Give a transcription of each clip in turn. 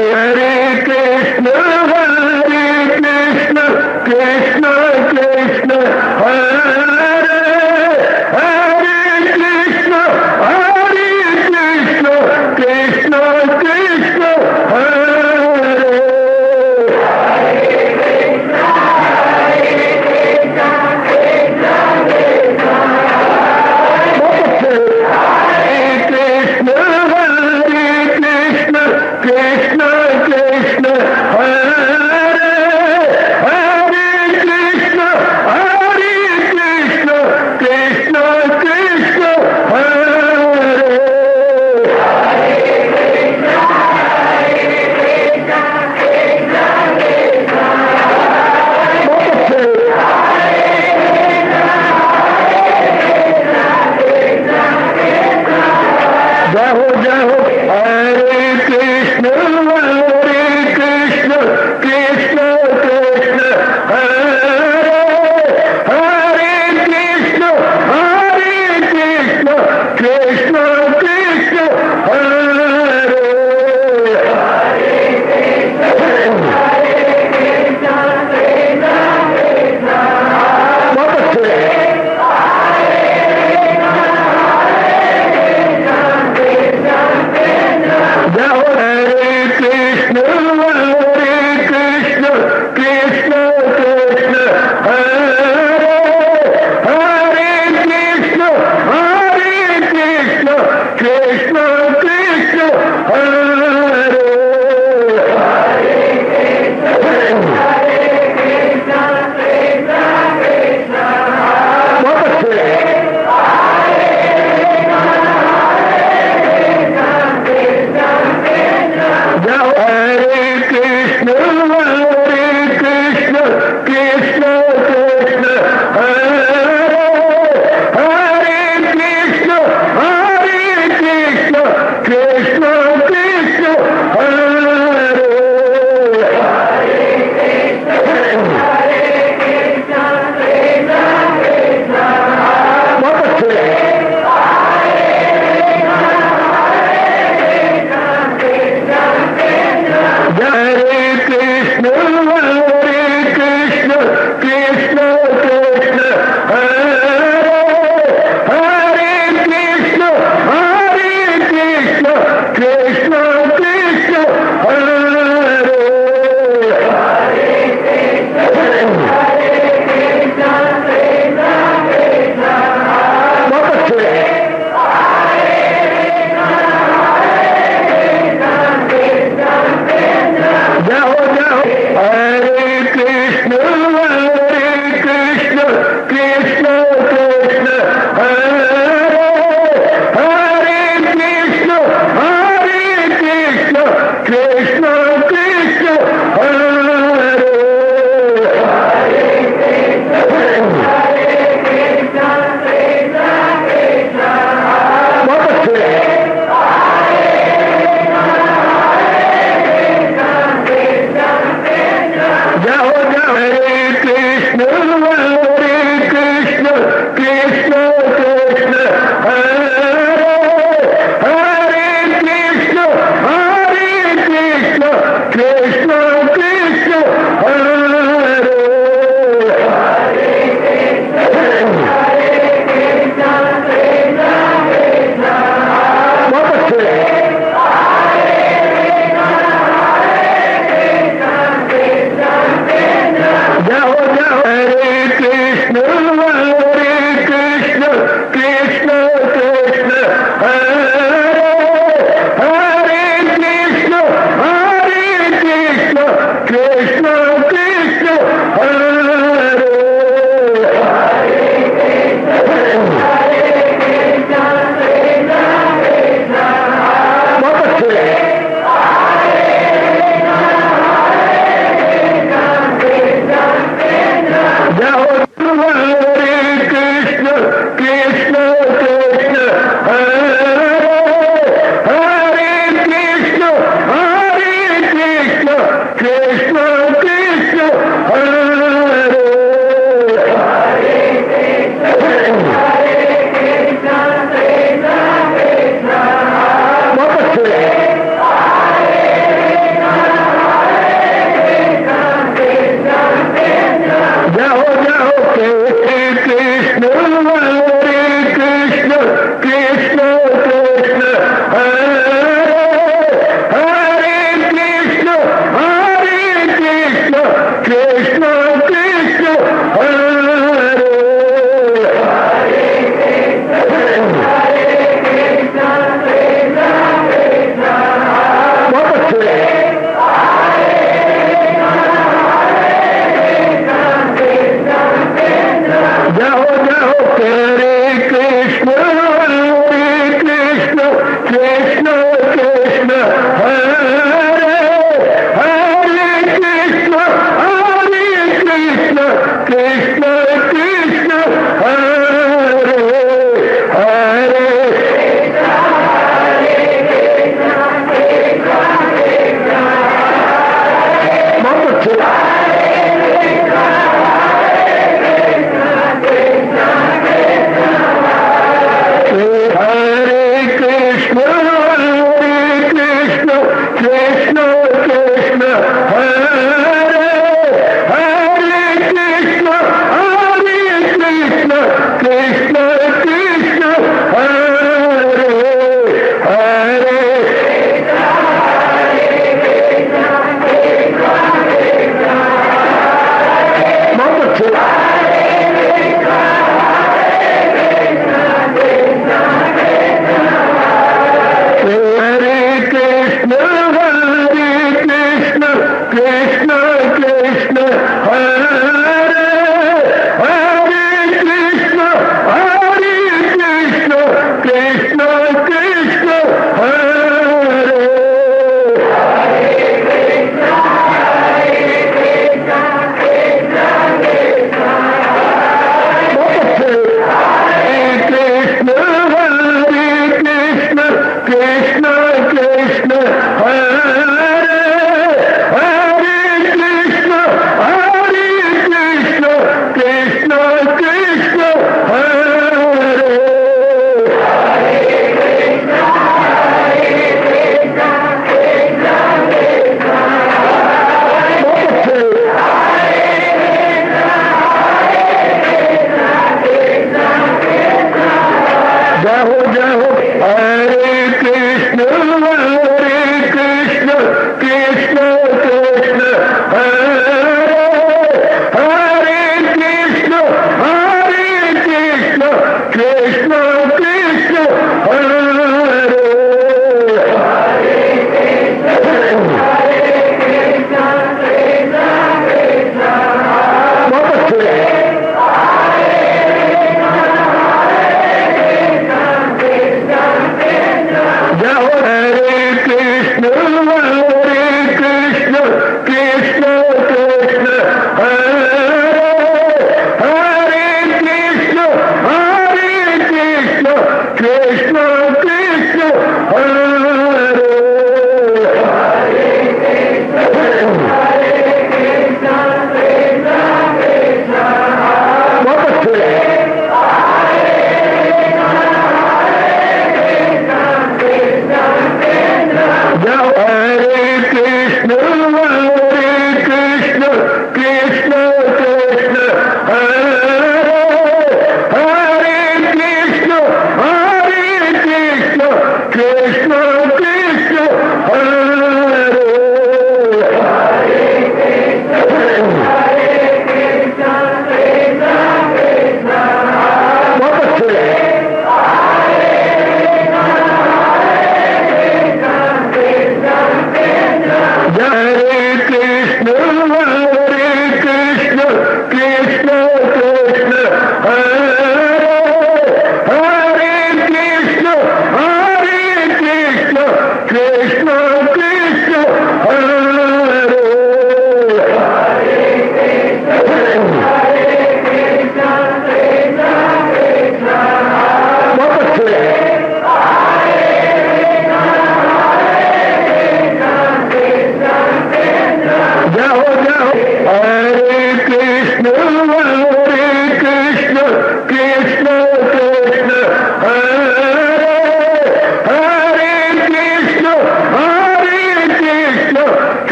हरे कृष्ण कृष्ण कृष्ण हरे हरे कृष्ण कृष्ण कृष्ण हरे कृष्ण कृष्ण हरे हरे कृष्ण कृष्ण कृष्ण हरे जय हो हरे कृष्ण कृष्ण कृष्ण हरे हरे कृष्ण कृष्ण कृष्ण हरे बहुत अच्छे जय हो हरे कृष्ण कृष्ण कृष्ण हरे हरे कृष्ण कृष्ण कृष्ण हरे बहुत अच्छे जय हो हरे कृष्ण कृष्ण कृष्ण हरे हरे कृष्ण कृष्ण कृष्ण हरे बहुत अच्छे हरे कृष्ण कृष्ण हरे हरे कृष्ण कृष्ण कृष्ण हरे बहुत अच्छे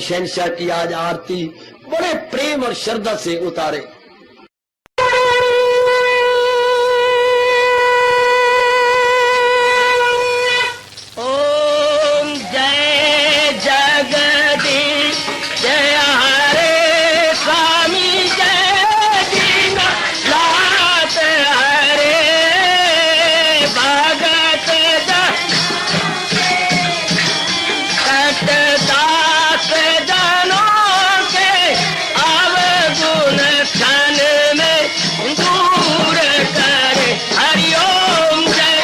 शहंशाह की आज आरती बड़े प्रेम और श्रद्धा से उतारे। ओम जय जगदीश जय हरे स्वामी जय दीनानाथ हरे भगत दास जनों के अवगुण क्षण में दूर करे। हरिओम जय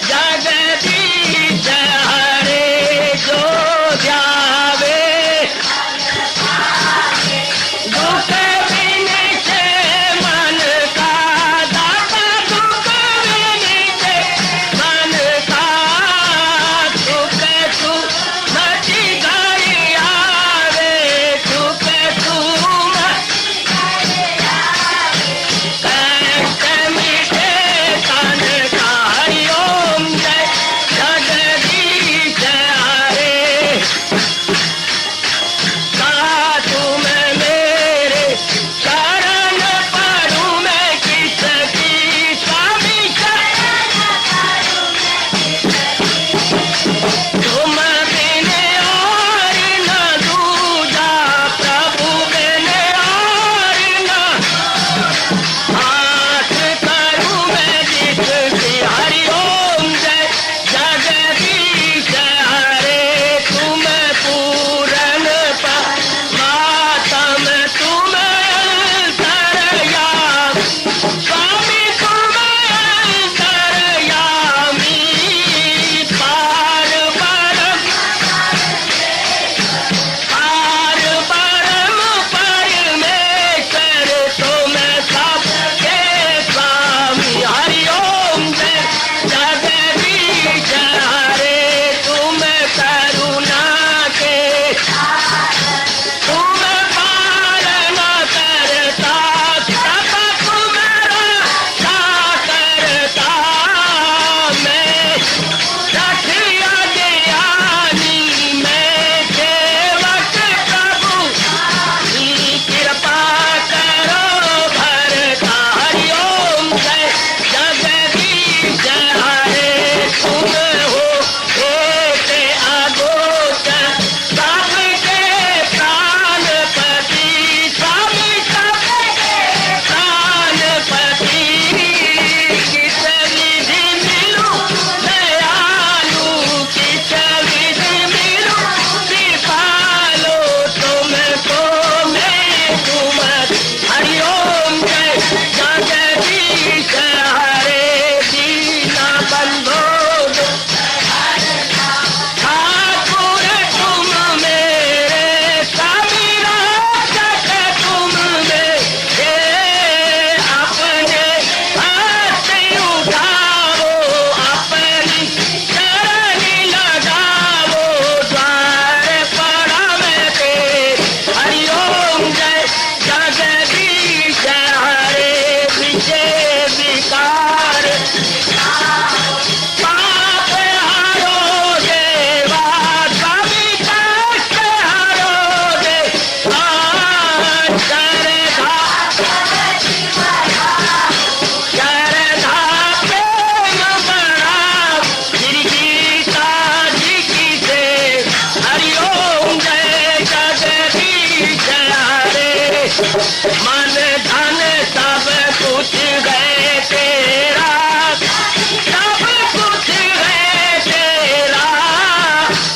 जगदीश हरे जो ध्यावे दुख विनिचे मन का दाता दुख विनिचे मन का सुख तू मची घड़ी आवे सुख तू कष्ट मिटे तन का। हरिओम जय जगदीश हरे तुम मेरे शरण पड़ूं मैं किसकी स्वामी तुम बिन और न दूजा प्रभु बिन और न हाथ करूं मैं जिसकी। हरिओम जय जगदीश हरे तुम पूरन मातम तुम अंतरयामी स्वामी तुम अंतरयामी पार परम परमेश्वर तुम सबके स्वामी। हरिओम जय जगदीश हरे तुम करुणा के तुम पालन करता सब तुम रक्षा करता। मैं रखिया ज्ञानी मैं सेवक प्रभु की कृपा करो भरता। हरिओम जय जगदीश हरे तुम हो एक अगोचर सबके प्राणपति स्वामी सबके प्राणपति। किस विधि मिलूं दयालु किस विधि मिलूं कृपालु तुमको मैं तुम। हरिओम जय जगदीश हरे दीना बंधो ठाकुर तुम मेरे स्वामी रक्षक तुम मेरे अपने हाथ उठाओ अपनी चरणी लगाओ द्वार पड़ा मैं तेरे। हरिओम जय जगदीश हरे विजय विकार पाप हरो देवा स्वामी कष्ट हरो देवा श्रद्धा प्रेम बढ़ाओ श्री गीता जी की से। हरिओम जय जगदीश हरे मन धन सब कुछ है तेरा सब कुछ है तेरा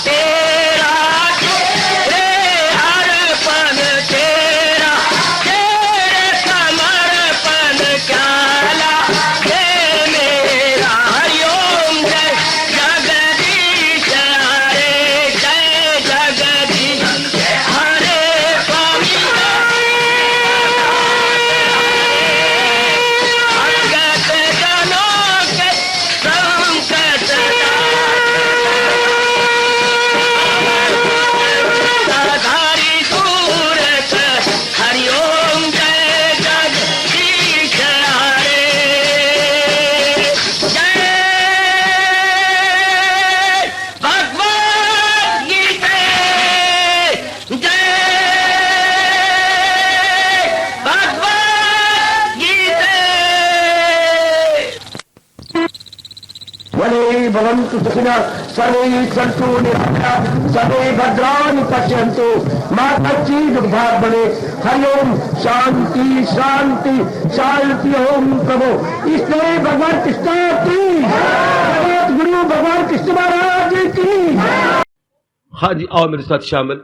तेरा तेरे अर्पण तेरा तेरे समर्पण क्या हे मेरा। हरिओम जय जगदीश हरे जय जगदीश हरे स्वामी भवन्तु सुखिनः सर्वे सन्तु निरामयाः सर्वे भद्राणि पश्यन्तु मा कश्चित् दुःखात् भवेत्। हरि ओम शांति शांति शांति। ओम प्रभु इसलिए भगवान कृष्ण की जगत गुरु भगवान कृष्ण महाराज की। हाँ जी, आओ मेरे साथ शामिल,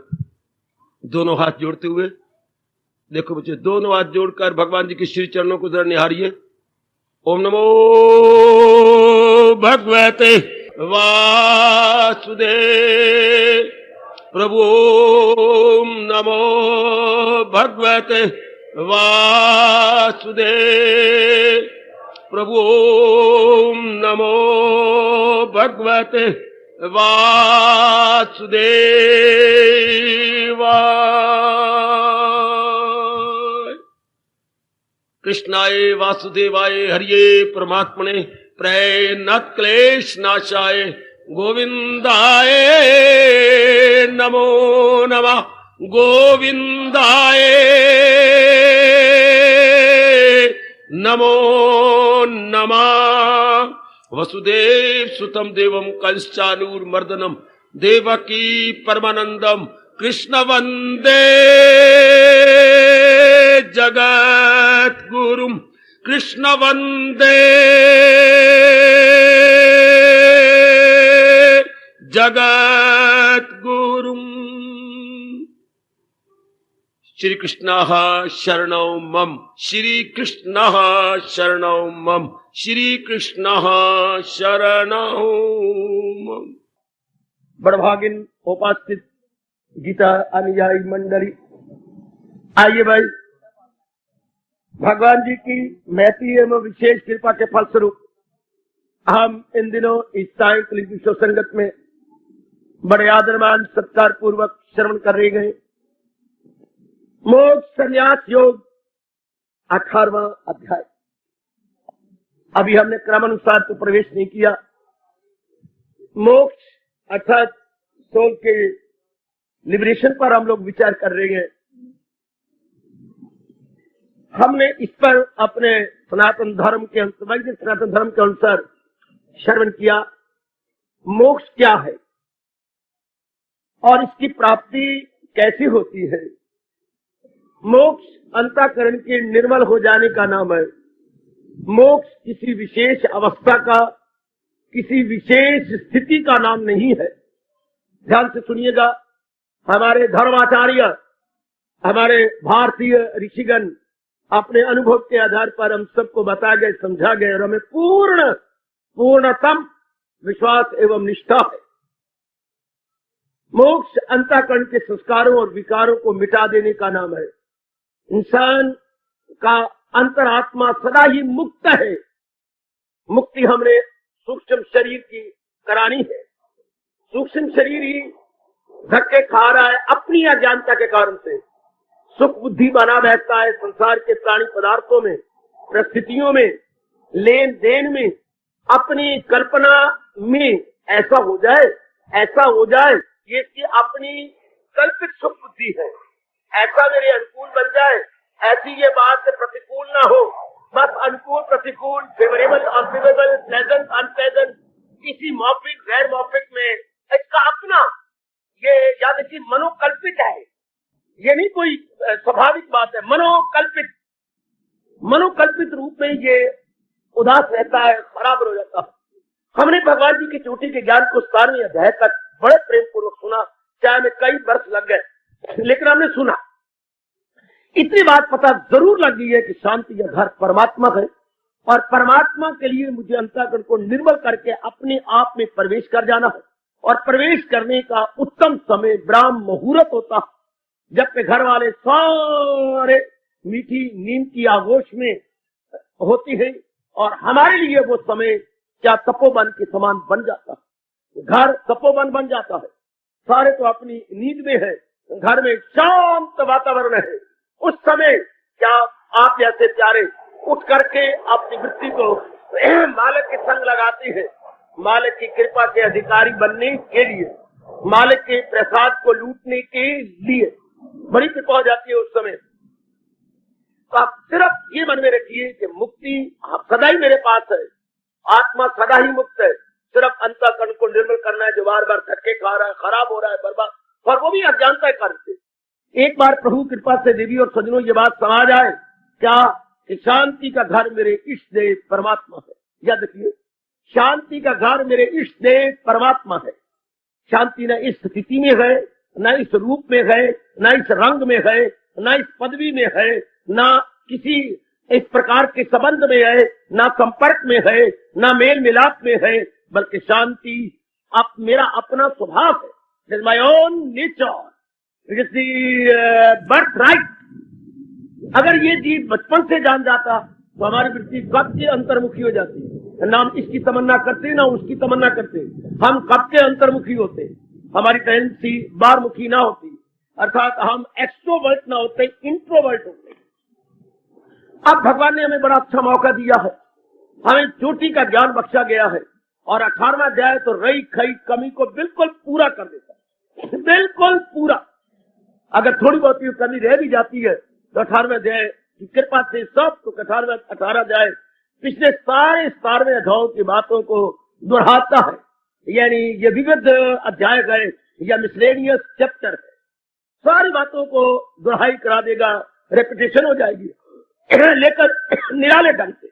दोनों हाथ जोड़ते हुए। देखो बच्चे, दोनों हाथ जोड़कर भगवान जी के श्री चरणों को जरा निहारिए। ओम नमो भगवते वासुदेव प्रभु। ओम नमो भगवते वासुदेव प्रभु। ओम नमो भगवते वासुदेवाय। कृष्णाय वासुदेवाय हरिये परमात्मने प्रणत क्लेश नाशाय गोविंदाय नमो नमः। गोविंदाय नमो नमः। वसुदेव सुतम देवम कंसचानूरमर्दनम देवकी परमानंदम कृष्ण वंदे जगत गुरुम। कृष्ण वंदे जगत गुरुम। श्री कृष्ण शरणौ मम। श्री कृष्ण शरणौ मम। श्री कृष्ण शरणौ मम। बड़भागिन उपास्थित गीता अनुयायी मंडली, आइए भाई, भगवान जी की महती एवं विशेष कृपा के फलस्वरूप हम इन दिनों इस सायंकालिक विश्व संगत में बड़े आदरमान सत्कार पूर्वक श्रवण कर रहे गए मोक्ष संन्यास योग 18वां अध्याय। अभी हमने क्रमानुसार तो प्रवेश नहीं किया। मोक्ष अर्थात सोल के लिबरेशन पर हम लोग विचार कर रहे हैं। हमने इस पर अपने सनातन धर्म के अनुसार श्रवण किया। मोक्ष क्या है और इसकी प्राप्ति कैसी होती है। मोक्ष अंतःकरण के निर्मल हो जाने का नाम है। मोक्ष किसी विशेष अवस्था का, किसी विशेष स्थिति का नाम नहीं है। ध्यान से सुनिएगा। हमारे धर्माचार्य, हमारे भारतीय ऋषिगण अपने अनुभव के आधार पर हम सबको बता गए, समझा गए और हमें पूर्णतम विश्वास एवं निष्ठा है। मोक्ष अंतःकरण के संस्कारों और विकारों को मिटा देने का नाम है। इंसान का अंतरात्मा सदा ही मुक्त है। मुक्ति हमने सूक्ष्म शरीर की करानी है। सूक्ष्म शरीर ही धक्के खा रहा है अपनी अज्ञानता के कारण से। सुख बुद्धि बना बैठता है संसार के प्राणी पदार्थों में, परिस्थितियों में, लेन देन में, अपनी कल्पना में। ऐसा हो जाए ये कि अपनी कल्पित सुख बुद्धि है, ऐसा मेरे अनुकूल बन जाए, ऐसी ये बात प्रतिकूल ना हो, बस अनुकूल प्रतिकूल, फेवरेबल अनफेवरेबल, प्लेजेंट अनप्लेजेंट, किसी मौफिक गैर मौफिक में इसका अपना ये याद कि मनोकल्पित है। ये नहीं कोई स्वाभाविक बात है। मनोकल्पित रूप में ये उदास रहता है, बराबर हो जाता है। हमने भगवान जी की चोटी के ज्ञान को 17वें अध्याय तक बड़े प्रेम पूर्वक सुना, चाहे हमें कई वर्ष लग गए, लेकिन हमने सुना। इतनी बात पता जरूर लग गई है कि शांति का घर परमात्मा है और परमात्मा के लिए मुझे अंतःकरण को निर्मल करके अपने आप में प्रवेश कर जाना है। और प्रवेश करने का उत्तम समय ब्राह्म मुहूर्त होता है, जबकि घर वाले सारे मीठी नींद की आगोश में होती है और हमारे लिए वो समय क्या तपोवन के समान बन जाता है। घर तपोवन बन जाता है। सारे तो अपनी नींद में है, घर में शांत वातावरण है। उस समय क्या आप जैसे प्यारे उठ करके अपनी वृत्ति को मालिक के संग लगाते हैं, मालिक की कृपा के अधिकारी बनने के लिए, मालिक के प्रसाद को लूटने के लिए। बड़ी कृपा हो जाती है उस समय। तो आप सिर्फ ये मन में रखिए कि मुक्ति सदा ही मेरे पास है, आत्मा सदा ही मुक्त है। सिर्फ अंतःकरण को निर्मल करना है, जो बार बार धक्के खा रहा है, खराब हो रहा है, बर्बाद, और वो भी अज्ञानता के कारण से। एक बार प्रभु कृपा से देवी और सज्जनों ये बात समझ आए क्या कि शांति का घर मेरे इष्ट देव परमात्मा है। याद रखिए, शांति का घर मेरे इष्ट देव परमात्मा है। शांति न इस स्थिति में है, न इस रूप में है, न इस रंग में है, न इस पदवी में है, न किसी इस प्रकार के संबंध में है, न संपर्क में है, न मेल मिलाप में है, बल्कि शांति मेरा अपना स्वभाव है। It is my own nature, it is the birth right. अगर ये जीव बचपन से जान जाता तो हमारी वृत्ति कब के अंतर्मुखी हो जाती। ना हम इसकी तमन्ना करते, ना उसकी तमन्ना करते, हम कब के अंतर्मुखी होते, हमारी टेंडेंसी बाहरमुखी ना होती, अर्थात हम एक्सट्रोवर्ट ना होते, इंट्रोवर्ट होते। अब भगवान ने हमें बड़ा अच्छा मौका दिया है, हमें चोटी का ज्ञान बख्शा गया है, और 18वां अध्याय तो रही खई कमी को बिल्कुल पूरा कर देता है, बिल्कुल पूरा। अगर थोड़ी बहुत कमी रह भी जाती है तो 18वें अध्याय की कृपा से सब तो 18 अध्याय पिछले सारे 17वें अध्यायों की बातों को दोहराता है। यानी ये विविध अध्याय है या मिसलेनियस चैप्टर है, सारी बातों को दोहराई करा देगा, रेपिटेशन हो जाएगी, लेकर निराले ढंग से।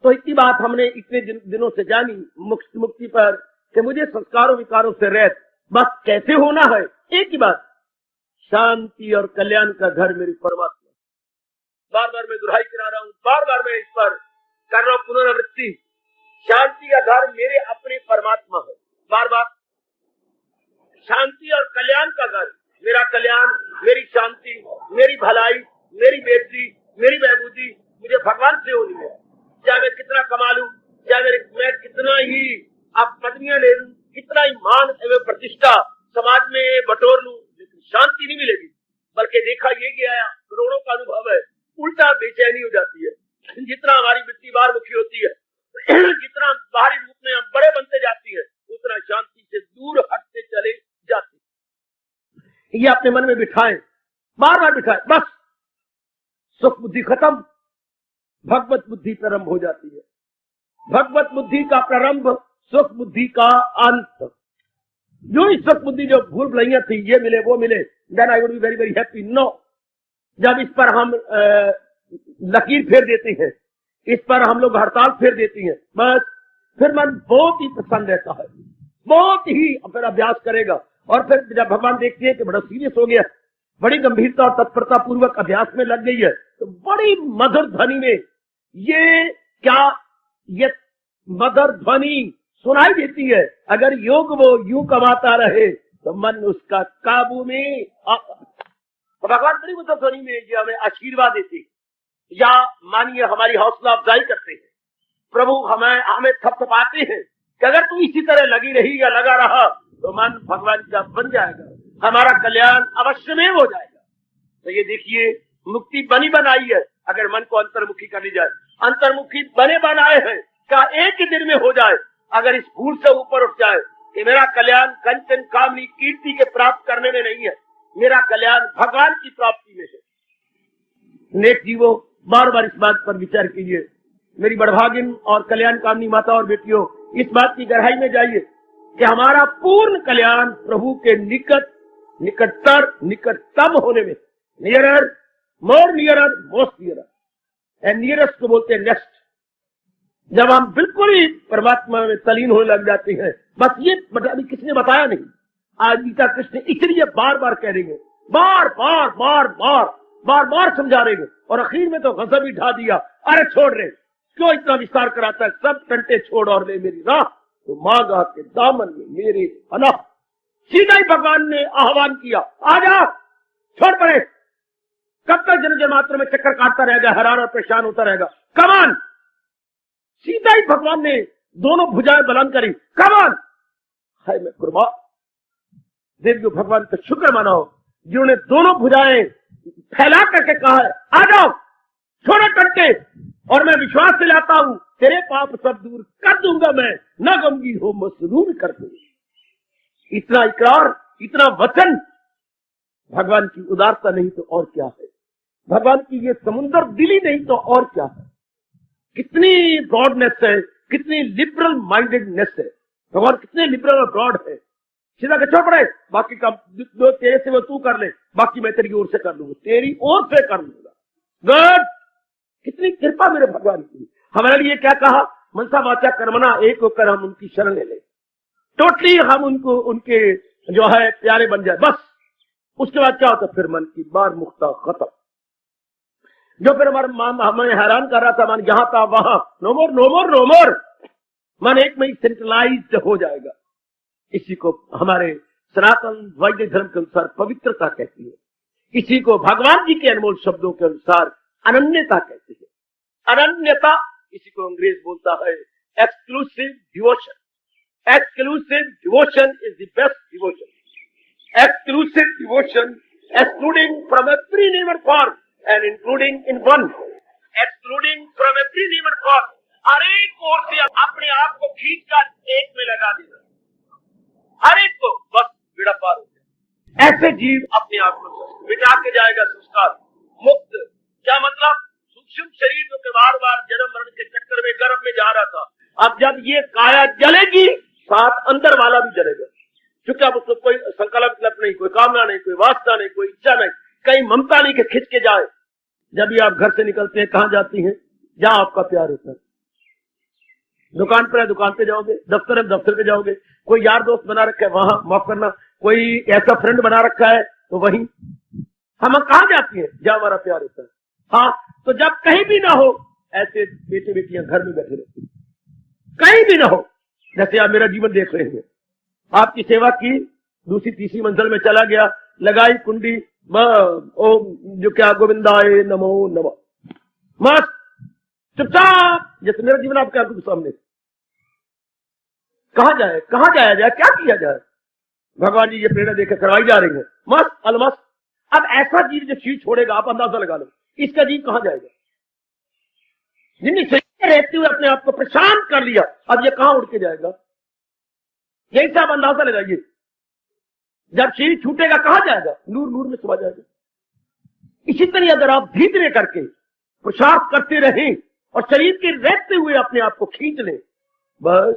तो इतनी बात हमने इतने दिनों से जानी मुक्ति पर कि मुझे संस्कारों विकारों से रहित बस कैसे होना है। एक ही बात, शांति और कल्याण का घर मेरी परमात्मा। बार बार मैं दुहाई करा रहा हूं, बार बार मैं इस पर कर रहा हूं पुनरावृत्ति। शांति का घर मेरे अपने परमात्मा है। बार बार शांति और कल्याण का घर, मेरा कल्याण, मेरी शांति, मेरी भलाई, मेरी बेहतरी, मेरी महबूदी मुझे भगवान से होनी है। चाहे मैं कितना कमा लूं, चाहे मैं कितना ही अब पदवियां ले लूं, कितना ही मान एवं प्रतिष्ठा समाज में बटोर लूं, लेकिन शांति नहीं मिलेगी। बल्कि देखा ये गया, करोड़ों का अनुभव है, उल्टा बेचैनी हो जाती है। जितना हमारी वृत्ति बाहरमुखी होती है, जितना बाहरी रूप में हम बड़े बनते जाती है, उतना शांति से दूर हटते चले जाते। ये अपने मन में बिठाएं, बार बार बिठाएं, बस सुख बुद्धि खत्म, भगवत बुद्धि प्रारंभ हो जाती है। भगवत बुद्धि का प्रारंभ, सुख बुद्धि का अंत। जो इस सुख बुद्धि जो भूल भुलैया थी, ये मिले वो मिले, then I would be very very happy. No, जब इस पर हम लकीर फेर देते हैं, इस पर हम लोग हड़ताल फेर देती हैं, बस फिर मन बहुत ही प्रसन्न रहता है, बहुत ही फिर अभ्यास करेगा। और फिर जब भगवान देखते हैं कि बड़ा सीरियस हो गया, बड़ी गंभीरता और तत्परता पूर्वक अभ्यास में लग गई है, तो बड़ी मधुर ध्वनि में ये मधुर ध्वनि सुनाई देती है। अगर योग वो यूं कमाता रहे तो मन उसका काबू में तो भगवान बड़ी मधुर ध्वनि में जो हमें आशीर्वाद देते या मानिए हमारी हौसला अफजाई करते हैं। प्रभु हमें थपथपाते हैं कि अगर तू इसी तरह लगी रही या लगा रहा तो मन भगवान का बन जाएगा, हमारा कल्याण अवश्य में हो जाएगा। तो ये देखिए, मुक्ति बनी बनाई है अगर मन को अंतर्मुखी कर ली जाए। अंतर्मुखी बने बनाए हैं क्या एक ही दिन में हो जाए अगर इस भूल से ऊपर उठ जाए कि मेरा कल्याण कंचन कामनी कीर्ति के प्राप्त करने में नहीं है, मेरा कल्याण भगवान की प्राप्ति में है। नेक जीवो, बार बार इस बात पर विचार कीजिए। मेरी बड़भागिन और कल्याण कामनी माता और बेटियों, इस बात की गहराई में जाइए कि हमारा पूर्ण कल्याण प्रभु के निकटतम होने में, nearer, more nearer, most nearer, and nearest को बोलते हैं नेक्स्ट। जब हम बिल्कुल ही परमात्मा में तलीन होने लग जाते हैं, बस ये अभी किसने बताया नहीं, आज गीता कृष्ण इसलिए बार बार कह रहे हैं, बार बार समझा रहे हैं, और आखिर में तो गजब ही ढा दिया, अरे छोड़ रहे, क्यों इतना विस्तार कराता है, सब टंटे छोड़ और ले मेरी राह, तो मांगा के दामन में मेरे पनाह। सीधा ही भगवान ने आह्वान किया, आजा, छोड़ पड़े, कब तक जन्म मात्र में चक्कर काटता रहेगा, हैरान और परेशान होता रहेगा, कमान। सीधा ही भगवान ने दोनों भुजाएं बुलंद करी, कमान। हाय मैं कुर्बान, देवियों भगवान का शुक्र मनाओ जिन्होंने दोनों भुजाएं फैला करके कहा है, आ जाओ, छोड़ो टंटे, और मैं विश्वास दिलाता हूं तेरे पाप सब दूर कर दूंगा, मैं न गमगी हो मसरूर कर दूंगा। इतना इकरार, इतना वचन, भगवान की उदारता नहीं तो और क्या है, भगवान की ये समुद्र दिली नहीं तो और क्या है। कितनी ब्रॉडनेस है, कितनी लिबरल माइंडेडनेस है, भगवान कितने लिबरल और ब्रॉड है। सीधा के छोड़ पड़े, बाकी काम दो तेरे से वो तू कर ले, बाकी मैं तेरी ओर से कर लूंगा, तेरी ओर से कर लूंगा। गॉड, कितनी कृपा मेरे भगवान की। हमारे लिए क्या कहा, मनसा वाचा कर्मणा एक होकर हम उनकी शरण ले लें, टोटली हम उनको उनके जो है प्यारे बन जाए, बस। उसके बाद क्या होता, फिर मन की बार मुक्ता खत्म। जो फिर हमें हैरान कर रहा था, मन यहां था वहां, no more no more no more, मन एक में सेंट्रलाइज्ड हो जाएगा। इसी को हमारे सनातन वैदिक धर्म के अनुसार पवित्रता कहती है, इसी को भगवान जी के अनमोल शब्दों के अनुसार अनन्यता कहती है। अनन्यता, इसी को अंग्रेज बोलता है exclusive devotion. Exclusive devotion is the best devotion. Exclusive devotion excluding from every name and form and including in one. Excluding from every name and form, हर एक ओर से अपने आप को खींचकर एक में लगा देना, हर एक को, बस बेड़ा पार हो गया। ऐसे जीव अपने आप को मिटा के जाएगा संस्कार मुक्त। क्या मतलब, सूक्ष्म शरीर जो के बार बार जन्म मरण के चक्कर में गर्भ में जा रहा था, अब जब ये काया जलेगी, साथ अंदर वाला भी जलेगा, क्योंकि अब उसको कोई संकल्प नहीं, कोई कामना नहीं, कोई वास्ता नहीं, कोई इच्छा नहीं, कहीं ममता नहीं कि खिंच के जाए। जब भी आप घर से निकलते हैं, कहां जाती हैं, जहां आपका प्यार होता है। दुकान पर है, दुकान पे जाओगे, दफ्तर है, दफ्तर पे जाओगे, कोई यार दोस्त बना रखा है वहां माफ करना, कोई ऐसा फ्रेंड बना रखा है तो वहीं हम कहां जाती हैं, जहां हमारा प्यार होता है। हाँ, तो जब कहीं भी ना हो, ऐसे बेटे बेटियां घर में बैठे रहती, कहीं भी ना हो। जैसे आप मेरा जीवन देख रहे हैं, आपकी सेवा की, दूसरी तीसरी मंजिल में चला गया, लगाई कुंडी, ओम जो क्या गोविंदाय नमो नमः, मस्त चुपचाप, जैसे मेरा जीवन आपके आंखों के सामने। कहां जाए, कहां जाया जाए, क्या किया जाए, भगवान जी ये प्रेरणा देकर करवाई जा रही है, मस्त अलमस्त। अब ऐसा जीव जो चीज छोड़ेगा, आप अंदाजा लगा लो इसका जीव कहां जाएगा। जिन्हें रहते हुए अपने आप को प्रशांत कर लिया, अब ये कहां उड़ के जाएगा, यही से आप अंदाजा लगाइए। जब शरीर छूटेगा कहां जाएगा, नूर नूर में समा जाएगा। इसी तरह अगर आप धीरे धीरे करके पुरुषार्थ करते रहें और शरीर के रहते हुए अपने आप को खींच लें, बस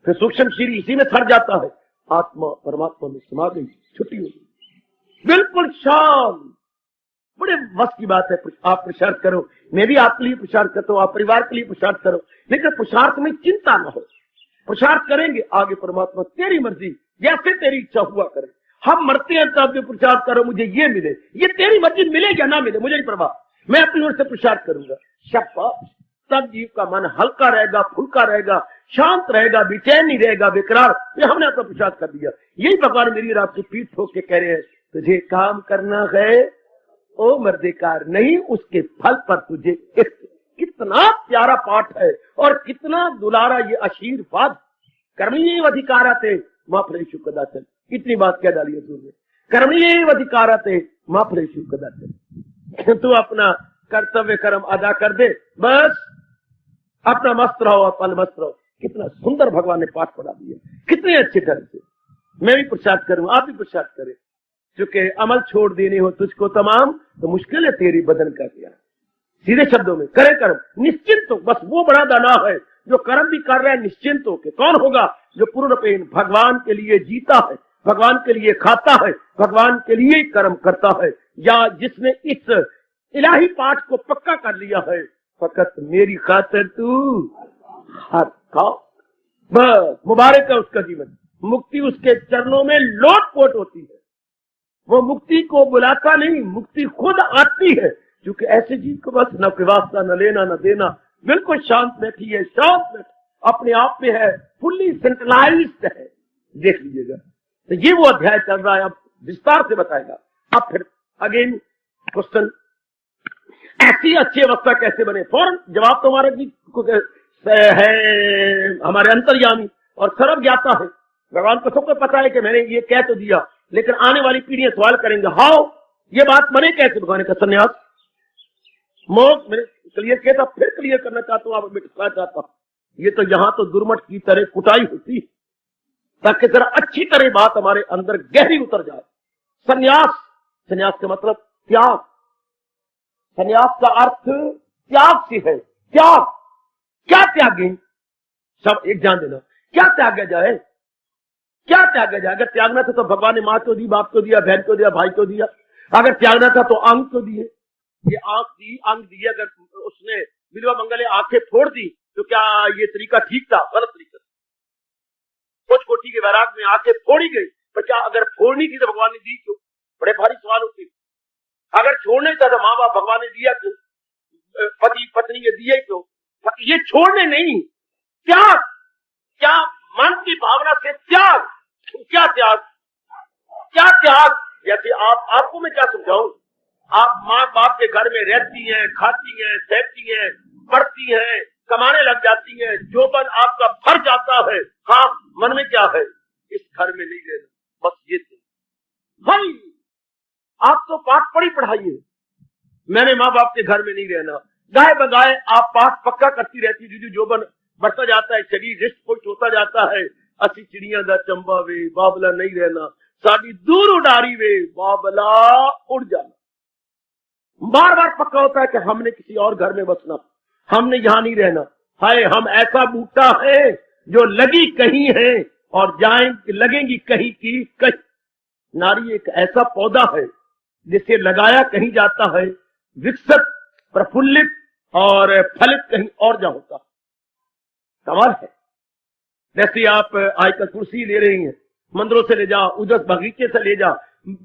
फिर सूक्ष्म शरीर इसी में थर जाता है, आत्मा परमात्मा में समा गई, छुट्टी हो गई, बिल्कुल शांत। बड़े वक्त की बात है, आप पुरुषार्थ करो, मैं भी आपके लिए पुरुषार्थ करता हूं, आप परिवार के लिए पुरुषार्थ करो, लेकिन पुरुषार्थ में चिंता न हो। पुरुषार्थ करेंगे, आगे परमात्मा तेरी मर्जी, जैसे तेरी इच्छा हुआ करे। हम मरते हैं तब भी पुरुषार्थ करो, मुझे ये मिले, ये तेरी मर्जी मिले या ना मिले मुझे नहीं परवाह, मैं अपनी ओर से पुरुषार्थ करूंगा। शाबाश, तब जीव का मन हल्का रहेगा, फुल्का रहेगा, शांत रहेगा, बेचैन नहीं रहेगा, बेकरार। ये हमने अपना पुरुषार्थ कर दिया। यही भगवान मेरी और आपकी पीठ ठोक के कह रहे हैं, तुझे काम करना है ओ मर्देकार, नहीं उसके फल पर तुझे। कितना प्यारा पाठ है और कितना दुलारा ये आशीर्वाद। कर्मण्येव अधिकाराते मां फलेषु कदाचन, इतनी बात कह डाली है तुमने, कर्मण्येव अधिकाराते मां फलेषु कदाचन। तू अपना कर्तव्य कर्म अदा कर दे, बस अपना मस्त रहो और पल मस्त रहो। कितना सुंदर भगवान ने पाठ पढ़ा दिया, कितने अच्छे ढंग से। मैं भी पुरुषार्थ करूं, आप भी पुरुषार्थ करें, चूंकि अमल छोड़ देने हो तुझको तमाम, तो मुश्किल है तेरी बदन का क्या। सीधे शब्दों में करे कर्म, निश्चिंत हो, बस वो बड़ा दाना है जो कर्म भी कर रहा है निश्चिंत हो के। कौन होगा, जो पूर्णपेन भगवान के लिए जीता है, भगवान के लिए खाता है, भगवान के लिए कर्म करता है, या जिसने इस इलाही पाठ को पक्का कर लिया है, फकत मेरी खातिर तू हर खाओ, बस मुबारक है उसका जीवन। मुक्ति उसके चरणों में लोट पोट होती है, वो मुक्ति को बुलाता नहीं, मुक्ति खुद आती है। क्योंकि ऐसे जीव को बस न कोई वास्ता, न लेना न देना, बिल्कुल शांत बैठी है, शांत बैठी अपने आप में है, फुल्ली सेंट्रलाइज्ड है। देख लीजिएगा, तो ये वो अध्याय चल रहा है, अब विस्तार से बताएगा। अब फिर अगेन क्वेश्चन, ऐसी अच्छी अवस्था कैसे बने। फौरन जवाब तो हमारा है, हमारे अंतर्यामी और सर्व ज्ञाता है। भगवान को सबको पता है कि मैंने ये कह तो दिया, लेकिन आने वाली पीढ़ियां सवाल करेंगे, हाउ, ये बात बने कैसे। भगवान का संन्यास मोक्ष मैंने क्लियर किया था, फिर क्लियर करना चाहता हूं, आप मिटना चाहता हूं। ये तो यहां तो दुर्मट की तरह कुटाई होती, ताकि जरा अच्छी तरह बात हमारे अंदर गहरी उतर जाए। संन्यास, संन्यास का मतलब त्याग, संन्यास का अर्थ त्याग से है। त्याग, क्या त्यागी, सब एक जान देना। क्या त्यागा जाए, क्या त्यागा जाए? अगर त्यागना था तो भगवान ने मां को दी, बाप को दिया, बहन को दिया, भाई को दिया। अगर त्यागना था तो अंग को दिए, ये आंख दी, अंग दिए। अगर उसने बिल्वा मंगल आंखें फोड़ दी तो क्या ये तरीका ठीक था? गलत तरीका। कुछ कोटि के वैराग में आंखें फोड़ी गई, पर क्या अगर फोड़नी थी तो भगवान ने दी क्यों? बड़े भारी सवाल होते। अगर छोड़ने था तो माँ बाप भगवान ने दिया क्यों? पति पत्नी ने दिए क्यों? ये छोड़ने नहीं, त्याग। क्या मन की भावना से त्याग? क्या त्याग, क्या त्याग? जैसे आपको मैं क्या समझाऊं? आप माँ बाप के घर में रहती हैं, खाती हैं, सहती हैं, पढ़ती हैं, कमाने लग जाती हैं, जोबन आपका भर जाता है। हाँ, मन में क्या है? इस घर में नहीं रहना, बस ये भाई। आप तो पाठ पढ़ी पढ़ाई है, मैंने माँ बाप के घर में नहीं रहना। गाय बगाए आप पाठ पक्का करती रहती, दीदी जोबन बढ़ता जाता है, शरीर रिष्ट पुष्ट होता जाता है। असी चिड़िया दा चंबा वे बाबला नहीं रहना, साड़ी दूर उड़ारी वे बाबला उड़ जाना। बार बार पक्का होता है कि हमने किसी और घर में बसना, हमने यहां नहीं रहना। हाय, हम ऐसा बूटा है जो लगी कहीं है और जाएंगे लगेंगी कहीं की कहीं। नारी एक ऐसा पौधा है जिसे लगाया कहीं जाता है, विकसित प्रफुल्लित और फलित कहीं और जा होता। कमाल है। जैसे आप आजकल तुलसी ले रही हैं, मंदिरों से ले जाओ, उधर बगीचे से ले जाओ,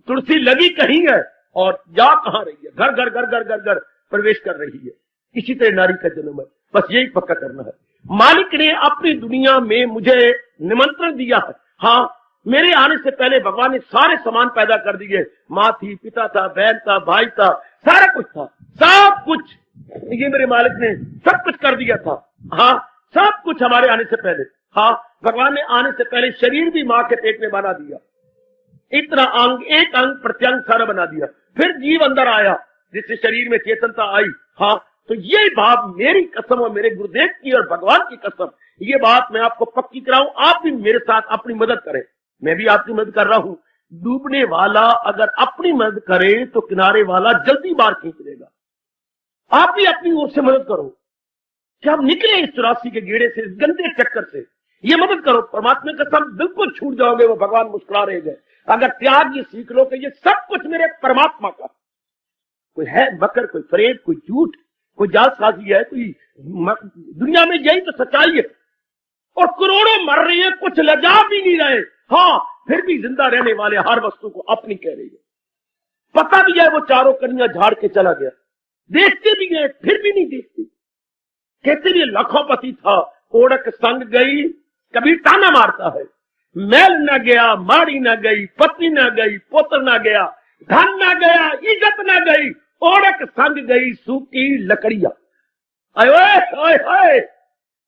तुलसी लगी कहीं है और जा कहां रही है? घर घर घर घर घर घर प्रवेश कर रही है। इसी तरह नारी का जन्म है, बस यही पक्का करना है। मालिक ने अपनी दुनिया में मुझे निमंत्रण दिया है। हाँ, मेरे आने से पहले भगवान ने सारे सामान पैदा कर दिए। माँ थी, पिता था, बहन था, भाई था, सारा कुछ था, सब कुछ ये मेरे मालिक ने सब कुछ कर दिया था। हाँ, सब कुछ हमारे आने से पहले। हाँ, भगवान ने आने से पहले शरीर भी माँ के पेट में बना दिया, इतना अंग, एक अंग प्रत्यंग सारा बना दिया। फिर जीव अंदर आया जिससे शरीर में चेतनता आई। हाँ, तो ये बात मेरी कसम और मेरे गुरुदेव की और भगवान की कसम, ये बात मैं आपको पक्की कराऊं। आप भी मेरे साथ अपनी मदद करें, मैं भी आपकी मदद कर रहा हूं। डूबने वाला अगर अपनी मदद करे तो किनारे वाला जल्दी बाहर खींच लेगा। आप भी अपनी ओर से मदद करो कि हम निकले इस 84 के गेड़े से, इस गंदे चक्कर से। ये मदद करो, परमात्मा का सब बिल्कुल छूट जाओगे। वो भगवान मुस्कुरा रहे गए। अगर त्याग ये सीख लो कि ये सब कुछ मेरे परमात्मा का, कोई है बकर, कोई फरेब, कोई झूठ, कोई जालसाजी है, कोई दुनिया में यही तो सच्चाई है। और करोड़ों मर रही है, कुछ लजा भी नहीं रहे। हाँ, फिर भी जिंदा रहने वाले हर वस्तु को अपनी कह रही है। पता भी है वो चारों कन्या झाड़ के चला गया, देखते भी गए फिर भी नहीं देखते। कहते भी लाखों था, ओढ़क संग गई, कभी ताना मारता है। मैल न गया, माड़ी न गई, पत्नी न गई, पुत्र न गया, धन न गया, इज्जत न गई, ओढ़क संग गई सूखी लकड़ियां। आए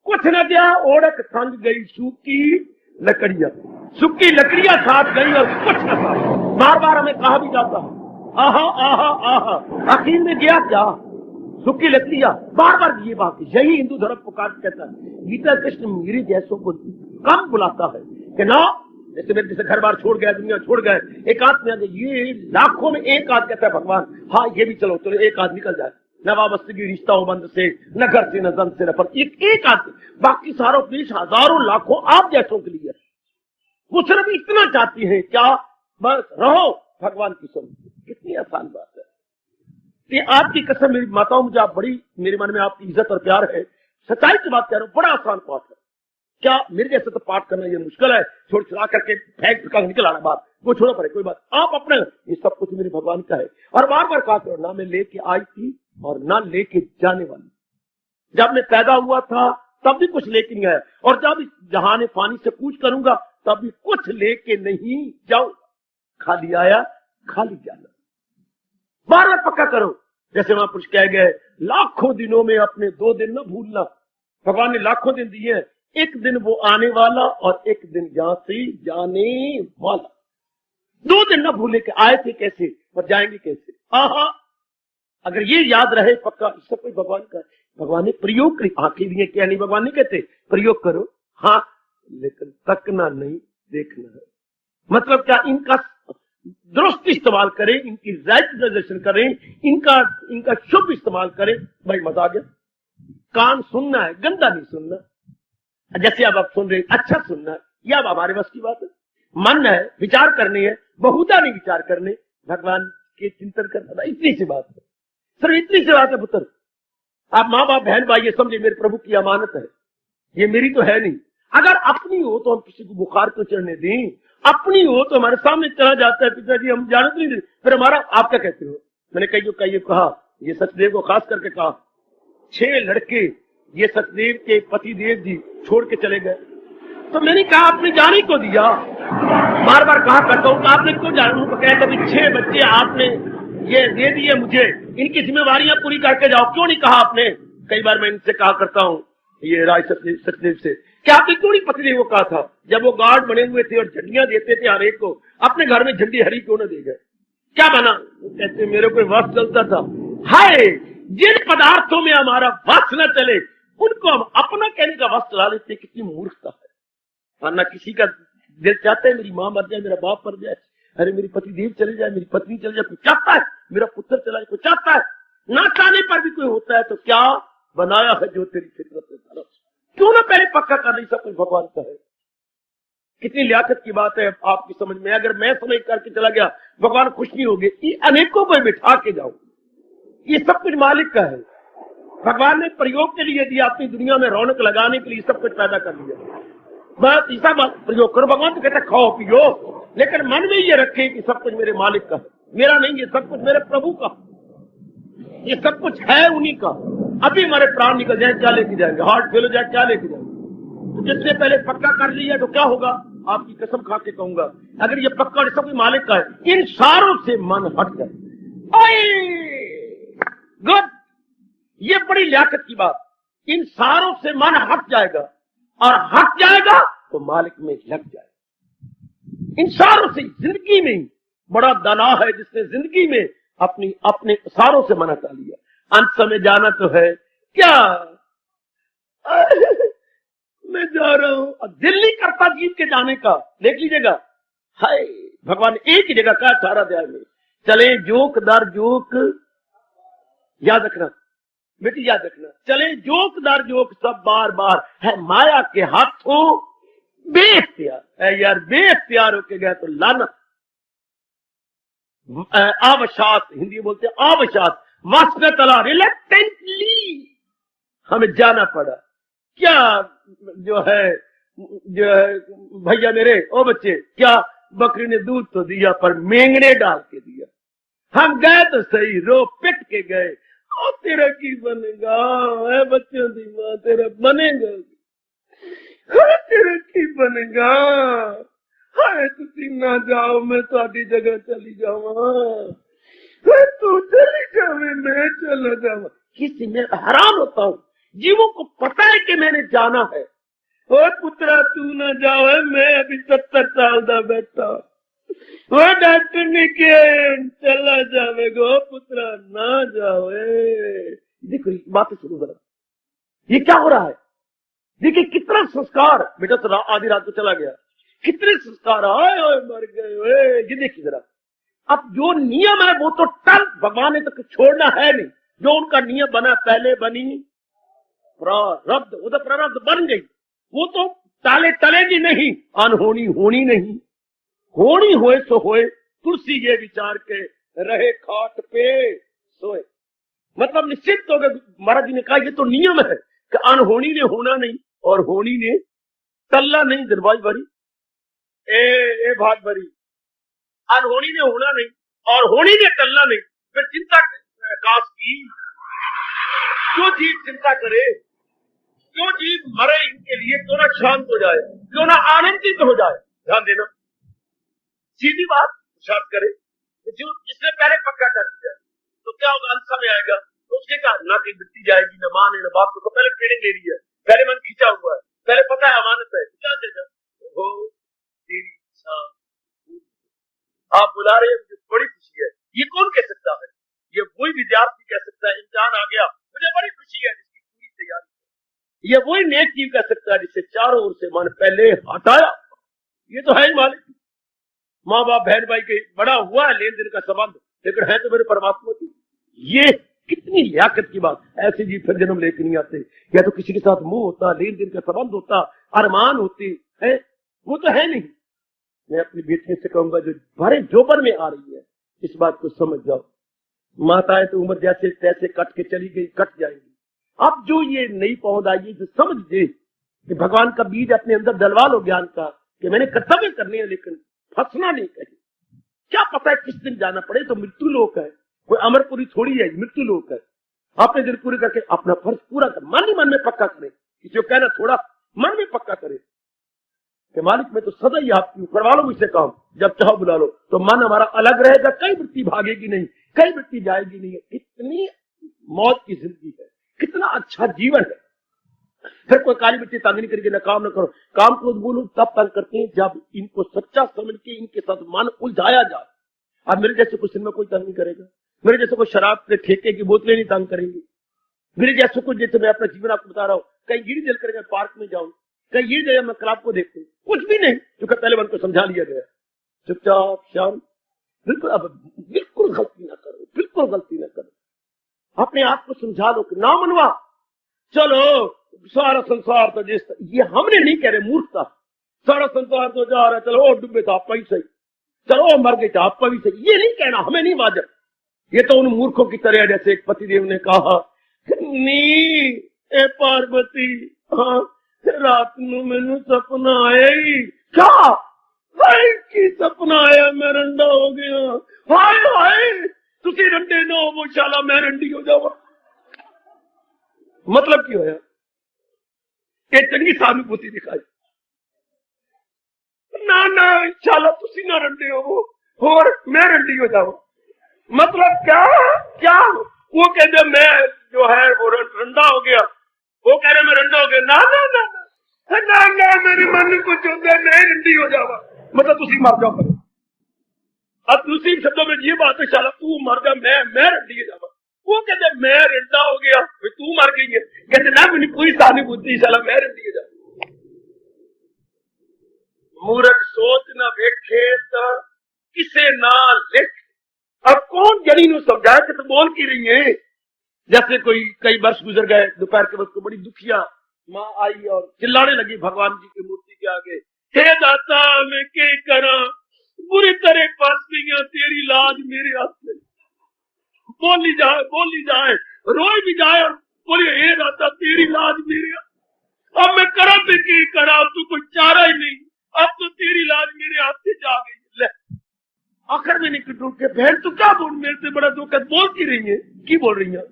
कुछ न गया, ओढ़क संग गई सूखी लकड़ियां। सूखी लकड़ियां साथ गई और कुछ न था। बार बार हमें कहा भी जाता है, आहा आहा आहा, आखिर में गया क्या? सूखी लकड़ियां। बार बार ये बात, यही हिंदू धर्म पुकार कहता है। गीता कृष्ण मेरे जैसों को कम बुलाता है कि ना, जैसे मेरे जैसे घर बार छोड़ गया, दुनिया छोड़ गए, एक आध में आ गए। ये लाखों में एक आध कहता है भगवान, हाँ ये भी चलो चलो एक आध निकल जाए, न वाबस्तगी की रिश्ता हो बंद से, न घर से, न जन से, न पर एक आध। बाकी सारों देश हजारों लाखों आप जैसों के लिए। वो सिर्फ इतना चाहती है क्या? बस रहो भगवान की सुन। कितनी आसान बात है ये। आपकी कसम मेरी माताओं, मुझे आप बड़ी, मेरे मन में आपकी इज्जत और प्यार है, सच्चाई की बात कह रहा हूं। बड़ा आसान पाठ है क्या? मेरे जैसे तो पाठ करना ये मुश्किल है, छोड़ छुड़ा करके फेंक का निकल आना बात, वो छोड़ो पड़े, कोई बात। आप अपने, ये सब कुछ मेरे भगवान का है। और बार बार कहा करो, ना मैं लेके आई थी और ना लेके जाने वाली। जब मैं पैदा हुआ था तब भी कुछ लेके नहीं आया, और जब जहां पानी से पूछ करूंगा तब भी कुछ लेके नहीं जाऊंगा। खाली आया खाली जाना। बार बार पक्का करो। जैसे महापुरुष कह गए, लाखों दिनों में अपने 2 दिन न भूलना। भगवान ने लाखों दिन दिए हैं, एक दिन वो आने वाला और एक दिन यहां से जाने वाला। 2 दिन न भूले कि आए थे कैसे और जाएंगे कैसे। आहा, अगर ये याद रहे पक्का, सब कोई भगवान का है। भगवान ने प्रयोग करी, आंखें भी है क्या नहीं, भगवान नहीं कहते प्रयोग करो, हाँ, लेकिन तकना नहीं, देखना है। मतलब क्या? इनका दुरुस्त इस्तेमाल करें, इनकी राइटिलाइजेशन करें, इनका शुभ इस्तेमाल करें। भाई मजा आ गया। कान सुनना है, गंदा नहीं सुनना। जैसे अब आप सुन रहे हैं, अच्छा सुनना है, यह अब हमारे बस की बात है। मन है, विचार करनी है, बहुधा नहीं विचार करने, भगवान के चिंतन करना, इतनी सी बात है, सिर्फ इतनी सी बात है। पुत्र, आप माँ बाप बहन भाई ये समझे मेरे प्रभु की अमानत है, ये मेरी तो है नहीं। अगर अपनी हो तो हम किसी को बुखार क्यों चढ़ने दें? अपनी हो तो हमारे सामने चला जाता है, पिताजी हम जानते नहीं, फिर हमारा आप क्या कहते हो? मैंने कई कहा, ये सचदेव को खास करके कहा, 6 लड़के ये सचदेव के पति देव जी छोड़ के चले गए, तो मैंने कहा आपने जाने को दिया, बार बार कहा करता हूं, आपने क्यों जाने को कहते? 6 बच्चे आपने ये दे दिए मुझे, इनकी जिम्मेवारियां पूरी करके जाओ, क्यों नहीं कहा आपने? कई बार मैं इनसे कहा करता हूँ, ये राय सचदेव से, क्या आपने क्यों नहीं पतिदेव को कहा था, जब वो गार्ड बने हुए थे और झंडियां देते थे हर एक को, अपने घर में झंडी हरी क्यों न दे गए? क्या बना? कहते मेरे को वश चलता था। हाय, जिन पदार्थों में हमारा वश न चले उनको हम अपना कहने का वश चला लेते, कितनी मूर्खता है। वरना किसी का दिल चाहता है मेरी माँ मर जाए, मेरा बाप मर जाए, अरे मेरी पति देव चले जाए, मेरी पत्नी चले जाए, कोई चाहता है मेरा पुत्र चला जाए, कोई चाहता है, ना चाहने पर भी कोई होता है। तो क्या बनाया है जो तेरी फितरत है, क्यों ना पहले पक्का कर ली, सब कुछ भगवान का है। कितनी लियाकत की बात है आपकी समझ में। अगर मैं समझ करके चला गया भगवान खुश नहीं होंगे, ये अनेकों को बिठा के जाओ, ये सब कुछ मालिक का है। भगवान ने प्रयोग के लिए दिया, अपनी दुनिया में रौनक लगाने के लिए सब कुछ पैदा कर लिया, बस ऐसा प्रयोग करो। भगवान तो कहता खाओ पियो, लेकिन मन में ये रखे कि सब कुछ मेरे मालिक का है, मेरा नहीं, ये सब कुछ मेरे प्रभु का, ये सब कुछ है उन्हीं का। अभी हमारे प्राण निकल जाए क्या लेके जाएंगे, हार्ट फेल हो जाए क्या लेके जाएंगे? तो जिसने पहले पक्का कर लिया तो क्या होगा? आपकी कसम खा के कहूंगा, अगर ये पक्का सब कोई मालिक का है, इन सारों से मन हट जाए। गुड, ये बड़ी लियाकत की बात, इन सारों से मन हट जाएगा, और हट जाएगा तो मालिक में लग जाएगा। इन सारों से जिंदगी में बड़ा दाना है जिसने जिंदगी में अपने सारों से मन हटा लिया। अंत समय जाना तो है क्या? मैं जा रहा हूं, दिल नहीं करता जीत के जाने का। देख लीजिएगा, हाय भगवान एक ही जगह का 18 अध्याय में, चले जोक दर जोक, याद रखना बेटी, याद रखना, चले जोक दर जोक सब बार बार है माया के हाथों बेइख्तियार है। यार बेइख्तियार होके गया तो लानत, आवशात, हिंदी बोलते हैं आवशात, वास्ते तला, रिलेक्टेंटली हमें जाना पड़ा। क्या जो है भैया मेरे, ओ बच्चे, क्या बकरी ने दूध तो दिया पर मेंगने डाल के दिया, हम गए तो सही, रो पिट के गए, ओ तेरा की बनेगा है बच्चों की मां, तेरा बनेगा, तेरा की बनेगा, हाय तुसी ना जाओ, मैं तुम्हारी जगह चली जावा, तू चली जावे, मैं चला जावा। किसी में हैरान होता हूं, जीवों को पता है कि मैंने जाना है। ओ पुत्रा तू ना जाओ, मैं अभी 70 साल का बैठा, वो डॉक्टर ने किया चला जावेगा, पुत्रा ना जाओ। देखो बात सुनो जरा, ये क्या हो रहा है? देखिए कितना संस्कार, बेटा तो आधी रात को चला गया, कितने संस्कार आए, मर गए। ये देखिए जरा, अब जो नियम है वो तो टल, भगवान ने तो छोड़ना है नहीं, जो उनका नियम बना, पहले बनी प्रारब्ध, वो तो प्रारब्ध बन गई, वो तो टाले टलेगी नहीं, अनहोनी होनी नहीं, होनी होए सो होए, तुलसी ये विचार के रहे खाट पे सोए। मतलब निश्चित हो गए, महाराज जी ने कहा ये तो नियम है कि अनहोनी ने होना नहीं और होनी ने टलना नहीं। दरबाई भरी ए भाग भरी, अनहोनी ने होना नहीं और होनी ने टलना नहीं, फिर चिंता काश की, क्यों जीव चिंता करे, क्यों जीव मरे इनके लिए, क्यों ना शांत हो जाए, क्यों ना आनंदित हो जाए। ध्यान देना, सीधी बात शांत करे, जो जिसने पहले पक्का कर दिया तो क्या होगा? अंत समय आएगा तो उसके कारण ना कहीं मिट्टी जाएगी, न मां ने न बाप को, पहले ट्रेनिंग ले रही है, पहले मन खींचा हुआ है, पहले पता है अमानत है, क्या देगा हो तेरी इच्छा। आप बुला रहे हैं, मुझे बड़ी खुशी है। ये कौन कह सकता है? ये वही विद्यार्थी कह सकता है, इम्तिहान आ गया, मुझे बड़ी खुशी है, जिसकी पूरी तैयारी है। ये वही नेक जीव कह सकता है जिससे चारों ओर से मन पहले हटाया। ये तो है ही मालिक। माँ बाप बहन भाई के बड़ा हुआ है लेन देन का संबंध, लेकिन है तो मेरे परमात्मा की। ये कितनी लियाकत की बात। ऐसे जी फिर जन्म लेकर नहीं आते, या तो किसी के साथ मुंह होता, लेन देन का संबंध होता, अरमान होती है, वो तो है नहीं। मैं अपनी बेटियों से कहूंगा जो भरे जोबर में आ रही है, इस बात को समझ जाओ। माताएं तो उम्र जैसे तैसे कट के चली गई, कट जाएंगी। अब जो ये नई पौध आई, जो समझ दे कि भगवान का बीज अपने अंदर डलवा लो ज्ञान का, कि मैंने कर्तव्य करने हैं लेकिन फंसना नहीं कहीं। क्या पता है किस दिन जाना पड़े, तो मृत्यु लोक है, कोई अमरपुरी थोड़ी है, मृत्यु लोक है। अपने दिन पूरे करके अपना फर्ज पूरा कर, मन ही मन में पक्का करे, किसी को कहना थोड़ा, मन में पक्का करे कि मालिक मैं तो सदा ही आपकी हूं, करवा लो मुझसे काम, जब चाहो बुला लो। तो मन हमारा अलग रहेगा, कई वृत्ति भागेगी नहीं, कई वृत्ति जाएगी नहीं। कितनी मौत की जिंदगी है, कितना अच्छा जीवन है। फिर कोई काली मिट्टी तंग नहीं करेगी, ना काम ना करो। काम को बोलो तब तंग करते हैं जब इनको सच्चा समझ के इनके साथ मन उलझाया जाए। अब मेरे जैसे को सिनेमा कोई तंग नहीं करेगा, मेरे जैसे कोई शराब के ठेके की बोतलें नहीं तंग करेंगी, मेरे जैसे को, जैसे मैं अपना जीवन आपको बता रहा हूँ, कहीं गिरी जल कर पार्क में जाऊं, कहीं ये जगह मैं क्लब को देखूं, कुछ भी नहीं, क्योंकि पहले मन को समझा लिया गया। चुपचाप शांत, बिल्कुल अब बिल्कुल गलती ना करो, बिल्कुल गलती ना करो। अपने आप को समझा लो कि ना मनवा, चलो सारा संसार तो जिस, ये हमने नहीं कह रहे, मूर्खता। सारा संसार तो जा रहा है, चलो डूबे तो आपका ही सही, चलो मर गए तो आपका भी सही, ये नहीं कहना, हमें नहीं वाजब। ये तो उन मूर्खों की तरह, जैसे एक पतिदेव ने कहा, नी ए पार्वती, हाँ रात ਨੂੰ ਮੈਨੂੰ सपना आया ही, क्या भाई की सपना आया, मैं रंडा हो गया, हाय हाय तुसी रंडे ना हो, वो शाला मैं रंडी हो जावा। मतलब की होया, ये चंगी सहानुभूति दिखाई, ना ना शाला तुसी ना रंडे हो और मैं रंडी हो जावा। मतलब क्या क्या, वो कहते मैं जो है वो रंडा हो गया, वो कह रहे मैं रंडा हो गया, ना ना ना ना ना, मेरे मन को चुनता मैं रंडी हो जावा, मतलब तुसी मर जाओ। अब दूसरी शब्दों में ये बात है, शाला तू मर जा, मैं रंडी हो जावा। वो कहते मैं रंडा हो गया, तू मर गई है, कहते ना मेरी पूरी सहानुभूति, शाला मैं रंडी हो जावा। मूर्ख सोच न वेखे तो किसे ना लिख। अब कौन जनी नु समझाए कि तो बोल की रही है। जैसे कोई कई वर्ष गुजर गए, दोपहर के वक्त को बड़ी दुखिया माँ आई और चिल्लाने लगी भगवान जी की मूर्ति के आगे, हे दाता मैं क्या करा, बुरी तरह फंस गई, तेरी लाज मेरे हाथ में। बोली जाए रोई भी जाए और बोली, हे दाता तेरी लाज मेरे हाथ, अब मैं करा तो क्या करा, अब तो कोई चारा ही नहीं, अब तो तेरी लाज मेरे हाथ से जा गई। ले आखिर में निकल टूट के, बहन तू क्या बोल, मेरे से बड़ा दुख है, बोल की रही है, की बोल रही है।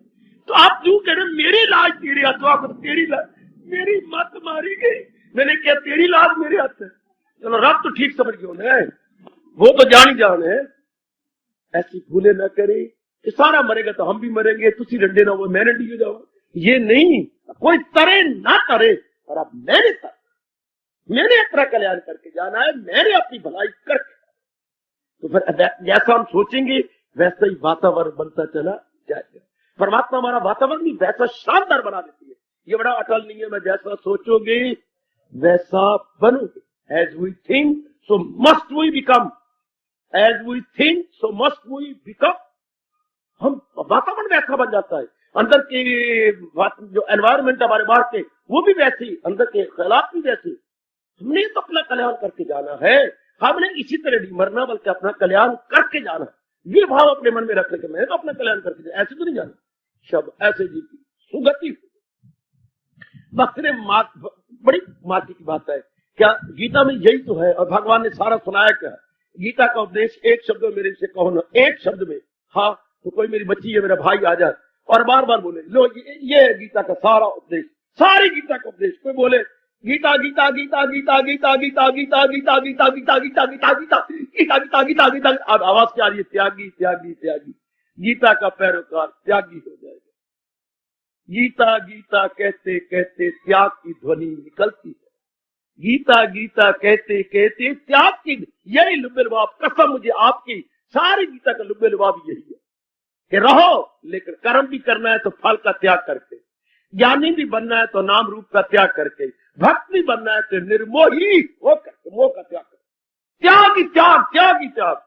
तो आप क्यों कह रहे मेरी लाज तेरे हाथ, तो आप तेरी लाज मेरी मत मारी गई, मैंने क्या तेरी लाज मेरे हाथ है। चलो रब तो ठीक समझ गए ना, वो तो जान है। ऐसी भूले न करे कि सारा मरेगा तो हम भी मरेंगे, तुसी रंडे ना हो मैं रंडी हो जाऊंगा, ये नहीं। कोई तरे ना तरे, और अब मैंने अपना कल्याण करके जाना है, मैंने अपनी भलाई करके, तो फिर जैसा हम सोचेंगे वैसा ही वातावरण बनता चला जाएगा। परमात्मा हमारा वातावरण भी वैसा शानदार बना देती है। ये बड़ा अटल नहीं है, मैं जैसा सोचोगे वैसा बनोगे। As we think so must we become, as we think so must we become. हम वातावरण वैसा बन जाता है, अंदर के जो एनवायरमेंट हमारे बाहर के वो भी वैसे, अंदर के ख्यालात भी वैसे। हमने तो अपना कल्याण करके जाना है, हमने इसी तरह नहीं मरना बल्कि अपना कल्याण करके जाना। ये भाव अपने मन में रख लेके मैं तो अपना कल्याण करके जाना, ऐसे तो नहीं जाना। शब्द ऐसे जी की सुगति भक्त ने बड़ी मार्की की बात है। क्या गीता में यही तो है, और भगवान ने सारा सुनाया क्या। गीता का उपदेश एक शब्द में मेरे से कहो ना, एक शब्द में, हाँ तो कोई मेरी बच्ची है मेरा भाई आ जाए और बार बार बोले लो ये गीता का सारा उपदेश, सारी गीता का उपदेश। कोई बोले गीता गीता गीता गीता गीता गीता गीता गीता गीता गीता गीता गीता गीता गीता गीता गीता गीता, अब आवाज क्या आ रही है, त्यागी त्यागी त्यागी। गीता का पैरोकार त्यागी हो जाएगा। गीता गीता कहते कहते त्याग की ध्वनि निकलती है। गीता गीता कहते कहते त्याग की, यही लुब्बे लुबाब, कसम मुझे आपकी, सारी गीता का लुब्बे लुबाब यही है कि रहो लेकिन कर्म भी करना है तो फल का त्याग करके, ज्ञानी भी बनना है तो नाम रूप का त्याग करके, भक्त भी बनना है तो निर्मोही हो करके मोह का त्याग करके, त्याग ही त्याग, त्याग ही त्याग।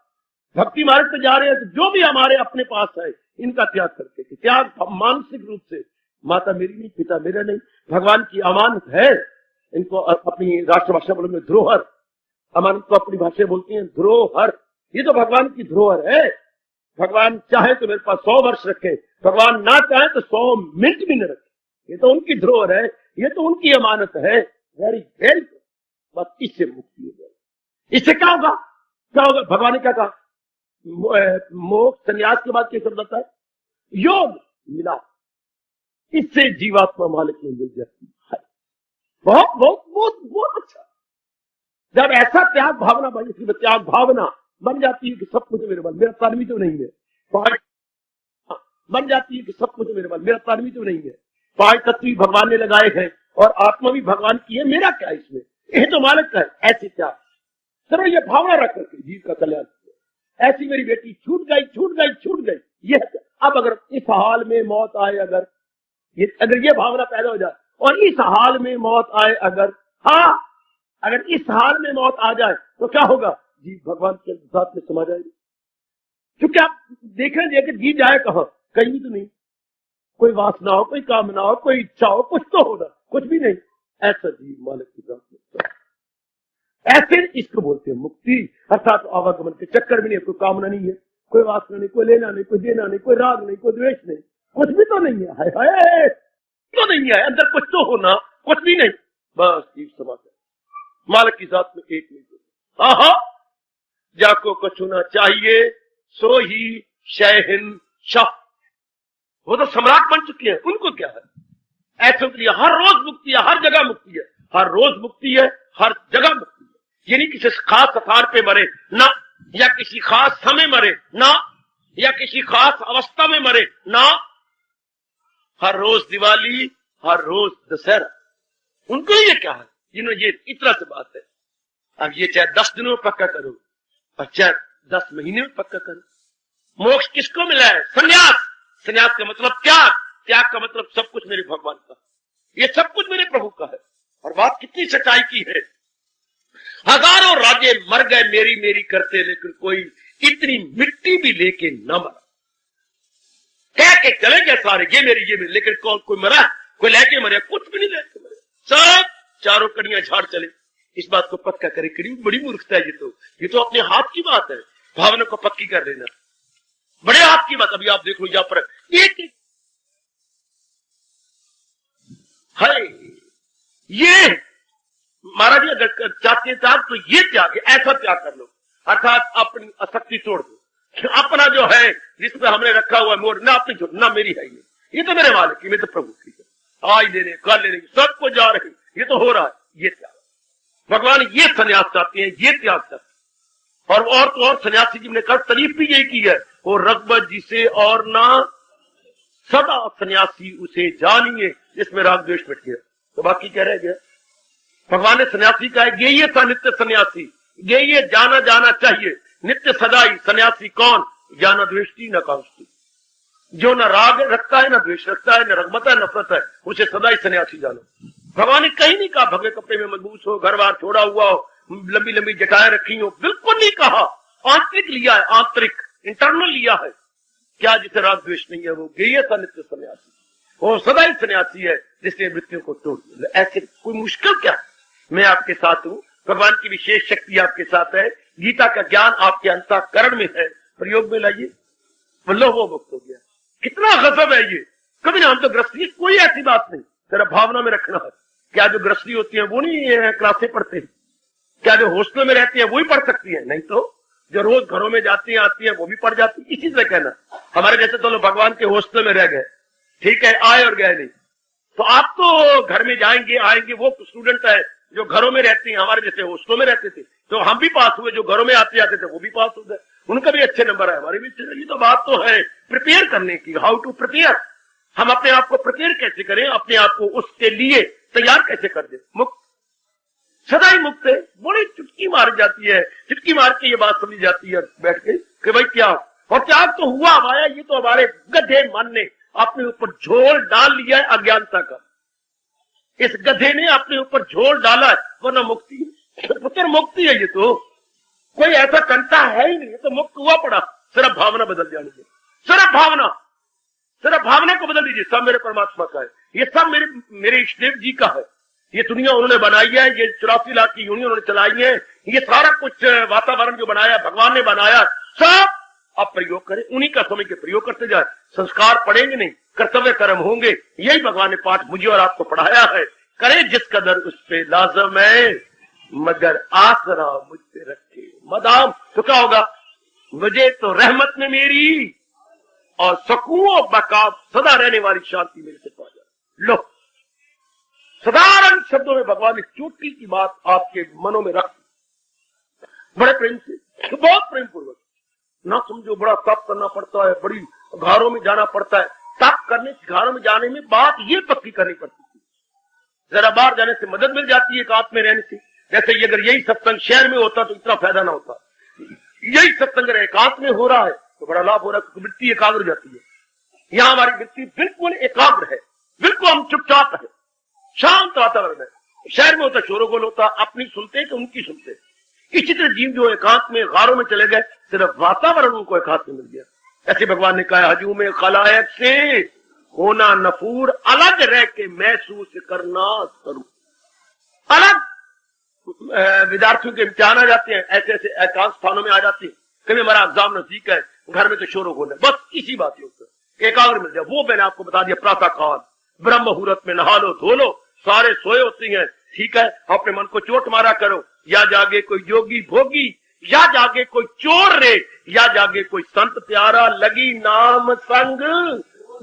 भक्ति मार्ग पे जा रहे हैं तो जो भी हमारे अपने पास है इनका त्याग करके, कि त्याग मानसिक रूप से, माता मेरी नहीं, पिता मेरा नहीं, भगवान की अमानत है। इनको अपनी राष्ट्रभाषा बोलेंगे धरोहर, अमानत को अपनी भाषा बोलती हैं धरोहर। ये तो भगवान की धरोहर है। भगवान चाहे तो मेरे पास 100 वर्ष रखे, भगवान ना चाहे तो 100 मिनट भी न रखे। ये तो उनकी धरोहर है, ये तो उनकी अमानत है। वेरी वेरी, बस इससे मुक्ति हो जाए। इससे क्या होगा, क्या होगा? भगवान ने क्या कहा? मोक्ष संन्यास के बाद क्या शब्द आता है? योग मिला। इससे जीवात्मा मालिक में मिल जाती है। बहुत बहुत बहुत बहुत अच्छा। जब ऐसा त्याग भावना बन, इसलिए त्याग भावना बन जाती है कि सब कुछ मेरे बल, मेरा तन भी तो नहीं है। बन जाती है कि सब कुछ मेरे बल, मेरा तन भी तो नहीं है। 5 तत्व भी भगवान ने लगाए हैं और आत्मा भी भगवान की है, मेरा क्या इसमें? ये तो मालिक का है। ऐसे त्याग, सिर्फ ये भावना रख करके जीव का कल्याण। ऐसी मेरी बेटी छूट गई, छूट गई, छूट गई। ये अब अगर इस हाल में मौत आए, अगर ये भावना पैदा हो जाए और इस हाल में मौत आए, अगर इस हाल में मौत आ जाए तो क्या होगा? जीव भगवान के साथ में समा जाएगी। क्योंकि आप देखें कि जीव जाए कहां? कहीं भी तो नहीं। कोई वासना हो, कोई कामना हो, कोई इच्छा हो, कुछ तो होना, कुछ भी नहीं। ऐसा जीव मालिक के साथ में, ऐसे इसको बोलते हैं मुक्ति। अर्थात आवागमन के चक्कर में नहीं, कोई कामना नहीं है, कोई वासना नहीं, कोई लेना नहीं, कोई देना नहीं, कोई राग नहीं, कोई द्वेष नहीं, कुछ भी तो नहीं है। हाय हाय, तो नहीं है अंदर, कुछ तो होना, कुछ भी नहीं। बस जीव समाज मालिक की साथ में एक नहीं। आहा, जाको कछु ना चाहिए सो ही शहन शाह। वो तो सम्राट बन चुके हैं, उनको क्या है? ऐसे के लिए हर रोज मुक्ति है, हर जगह मुक्ति है, हर रोज मुक्ति है, हर जगह मुक्ति है। ये नहीं किसी खास स्थान पे मरे ना, या किसी खास समय मरे ना, या किसी खास अवस्था में मरे ना। हर रोज दिवाली, हर रोज दशहरा, उनको ये क्या है? जिन्होंने ये इतना से बात है। अब ये चाहे 10 दिनों में पक्का करो और चाहे 10 महीने में पक्का करो। मोक्ष किसको मिला है? संन्यास। संन्यास का मतलब त्याग, त्याग का मतलब सब कुछ मेरे भगवान का, ये सब कुछ मेरे प्रभु का है। और बात कितनी सच्चाई की है। हजारों राजे मर गए मेरी मेरी करते, लेकिन कोई इतनी मिट्टी भी लेके न मरा। कह के चले गए सारे ये मेरी, लेकिन कौन कोई मरा? कोई लेके मरे? कुछ भी नहीं लेके मरे, सब चारों कड़ियां झाड़ चले। इस बात को पक्का करे, कड़ी बड़ी मूर्खता है। ये तो अपने हाथ की बात है, भावना को पक्की कर लेना बड़े हाथ की बात। अभी आप देख लो, यहां पर एक है ये महाराज जी, अगर चाहते त्याग तो ये त्याग है, ऐसा त्याग कर लो। अर्थात अपनी आसक्ति तोड़ दो। अपना जो है जिसमें हमने रखा हुआ मोड़ ना, अपनी जो ना मेरी है, ये तो मेरे मालिक की, मैं तो प्रभु की, आज लेने कल लेने सबको जा रहे, ये तो हो रहा है। ये त्याग भगवान, ये संन्यास चाहते हैं, ये त्याग चाहते हैं। और तो और सन्यासी जी ने कहा, तारीफ भी यही की है, वो रगबत जिसे और ना सदा सन्यासी उसे जानिए जिसमें राग द्वेष मिट गया। तो बाकी क्या रह गया? भगवान ने सन्यासी कहा, यही था नित्य सन्यासी, यही जाना जाना चाहिए नित्य सदाई सन्यासी। कौन? जाना द्वेष्टि न कांष्टि, जो न राग रखता है, न द्वेष रखता है, न रगबत है, नफरत है, उसे सदा ही सन्यासी जानो। भगवान ने कहीं नहीं कहा भगवे कपड़े में मजबूत हो, घर बार छोड़ा हुआ हो, लंबी लंबी जटाएं रखी हो, बिल्कुल नहीं कहा। आंतरिक लिया है, आंतरिक इंटरनल लिया है। क्या जिसे राग द्वेष नहीं है वो गेय था नित्य सन्यासी, वो सदा ही सन्यासी है जिसने मृत्यु को तोड़ दिया। ऐसे कोई मुश्किल क्या? मैं आपके साथ हूं, भगवान की विशेष शक्ति आपके साथ है, गीता का ज्ञान आपके अंतःकरण में है, प्रयोग में लाइए, लो वो मुक्त हो गया। कितना गजब है ये। कभी ना हम तो गृहस्थी, कोई ऐसी बात नहीं, तेरा भावना में रखना है। क्या जो गृहस्थी होती है वो नहीं क्लासें पढ़ते हैं? क्या जो हॉस्टल में रहती है वो ही पढ़ सकती है? नहीं तो जो रोज घरों में जाती हैं आती हैं वो भी पढ़ जाती है। इसी से कहना, हमारे जैसे तो लोग भगवान के हॉस्टल में रह गए, ठीक है, आए और गए नहीं। तो आप तो घर में जाएंगे आएंगे, वो स्टूडेंट है जो घरों में रहती हैं, हमारे जैसे हॉस्टलों में रहते थे, तो हम भी पास हुए, जो घरों में आते जाते थे वो भी पास हो गए, उनका भी अच्छे नंबर है, हमारे भी अच्छे। ये तो बात तो है प्रिपेयर करने की, हाउ टू प्रिपेयर। हम अपने आप को प्रिपेयर कैसे करें, अपने आप को उसके लिए तैयार कैसे कर दे। मुक्त, सदा ही मुक्त है। बड़ी चुटकी मार जाती है, चुटकी मार के ये बात समझ जाती है बैठ के कि भाई क्या, और त्याग तो हुआ हमारा, ये तो हमारे गधे मन ने अपने ऊपर झोल डाल लिया है अज्ञानता का। इस गधे ने अपने ऊपर झोल डाला है, वरना मुक्ति पुत्र मुक्ति है। ये तो कोई ऐसा कंटा है ही नहीं, ये तो मुक्त हुआ पड़ा, सिर्फ भावना बदल जानी है। सिर्फ भावना को बदल दीजिए, सब मेरे परमात्मा का है, ये सब मेरे इष्टदेव जी का है। ये दुनिया उन्होंने बनाई है, ये 84 लाख की यूनियन उन्होंने चलाई है, ये सारा कुछ वातावरण जो बनाया भगवान ने बनाया, सब आप प्रयोग करें, उन्हीं का समय के प्रयोग करते जाए। संस्कार पड़ेंगे नहीं, कर्तव्य कर्म होंगे, यही भगवान ने पाठ मुझे और आपको पढ़ाया है। करें जिस कदर उस पे लाजम है, मगर आसरा मुझ पे रखे मदाम। तो क्या होगा, मुझे तो रहमत में मेरी और सकूओ बकाब सदा रहने वाली शांति मेरे से पा जाए। लो, साधारण शब्दों में भगवान एक चोटी की बात आपके मनों में रख, बड़े प्रेम से, बहुत प्रेम पूर्वक। ना समझो बड़ा तप करना पड़ता है, बड़ी घरों में जाना पड़ता है। तप करने घरों में जाने में बात ये पक्की करनी पड़ती थी, जरा बाहर जाने से मदद मिल जाती है एकांत में रहने से। जैसे अगर यही सत्संग शहर में होता तो इतना फायदा ना होता, यही सत्संग अगर एकांत में हो रहा है तो बड़ा लाभ हो रहा है, क्योंकि वृत्ति एकाग्र हो जाती है। यहाँ हमारी वृत्ति बिल्कुल एकाग्र है, बिल्कुल हम चुपचाप है, शांत वातावरण है। शहर में होता शोरगोल होता, अपनी सुनते कि उनकी सुनते। इसी तरह जीव जो एकांत में गारों में चले गए, सिर्फ वातावरण उनको एकांत में मिल गया। ऐसे भगवान ने कहा, हजूम खलायक से होना नफूर, अलग रह के महसूस करना करूं। अलग विद्यार्थियों के इम्तिहान आ जाते हैं, ऐसे ऐसे एकांत स्थानों में आ जाते हैं। कभी हमारा एग्जाम नजदीक है, घर में तो शोरगोल है, बस इसी बात के ऊपर एकाग्र मिल जाए। वो मैंने आपको बता दिया, प्रातः काल ब्रह्म मुहूर्त में नहा लो धो लो, सारे सोए होती हैं, ठीक है। अपने मन को चोट मारा करो, या जागे कोई योगी भोगी, या जागे कोई चोर रे, या जागे कोई संत प्यारा, लगी नाम संग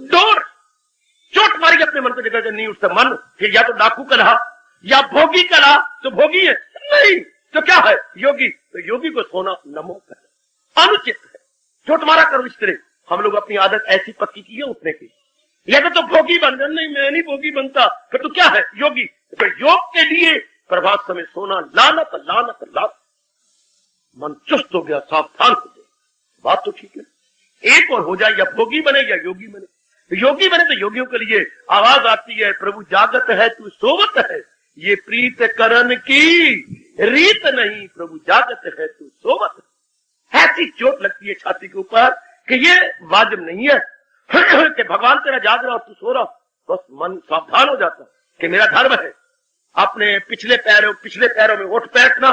डोर। चोट मारी अपने मन को, जगह नहीं उठता मन, फिर या तो डाकू कला या भोगी कला, तो भोगी है नहीं तो क्या है, योगी। तो योगी को सोना नमो कर अनुचित है, चोट मारा करो। इस तरह हम लोग अपनी आदत ऐसी पक्की की है उठने की, या तो भोगी बन जाए, नहीं मैं नहीं भोगी बनता, फिर तो क्या है, योगी। तो योग के लिए प्रभात समय सोना लानत लानत लानत। मन चुस्त हो गया, सावधान हो गया, बात तो ठीक है। एक और हो जाए, या भोगी बने या योगी बने। तो योगी बने तो योगियों के लिए आवाज आती है, प्रभु जागत है तू सोवत है, ये प्रीत करण की रीत नहीं, प्रभु जागत है तू सोवत है। ऐसी चोट लगती है छाती के ऊपर कि ये वाजिब नहीं है कि भगवान तेरा जाग रहा और तू सो रहा। बस मन सावधान हो जाता कि मेरा धर्म है अपने पिछले पैरों में उठ बैठना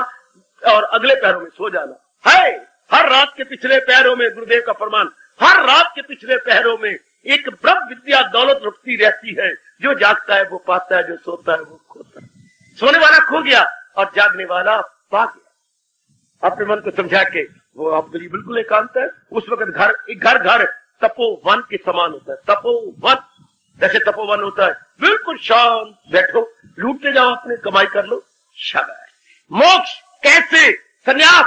और अगले पैरों में सो जाना है। हर रात के पिछले पैरों में, गुरुदेव का फरमान, हर रात के पिछले पैरों में एक ब्रह्म विद्या दौलत रुकती रहती है। जो जागता है वो पाता है, जो सोता है वो खोता है। सोने वाला खो गया और जागने वाला पा गया। अपने मन को समझा के वो आपके लिए बिल्कुल एकांत है। उस वक्त घर तपोवन के समान होता है। तपोवन जैसे तपोवन होता है, बिल्कुल शांत बैठो, लूटते जाओ, अपने कमाई कर लो, शाबाश। मोक्ष कैसे, संन्यास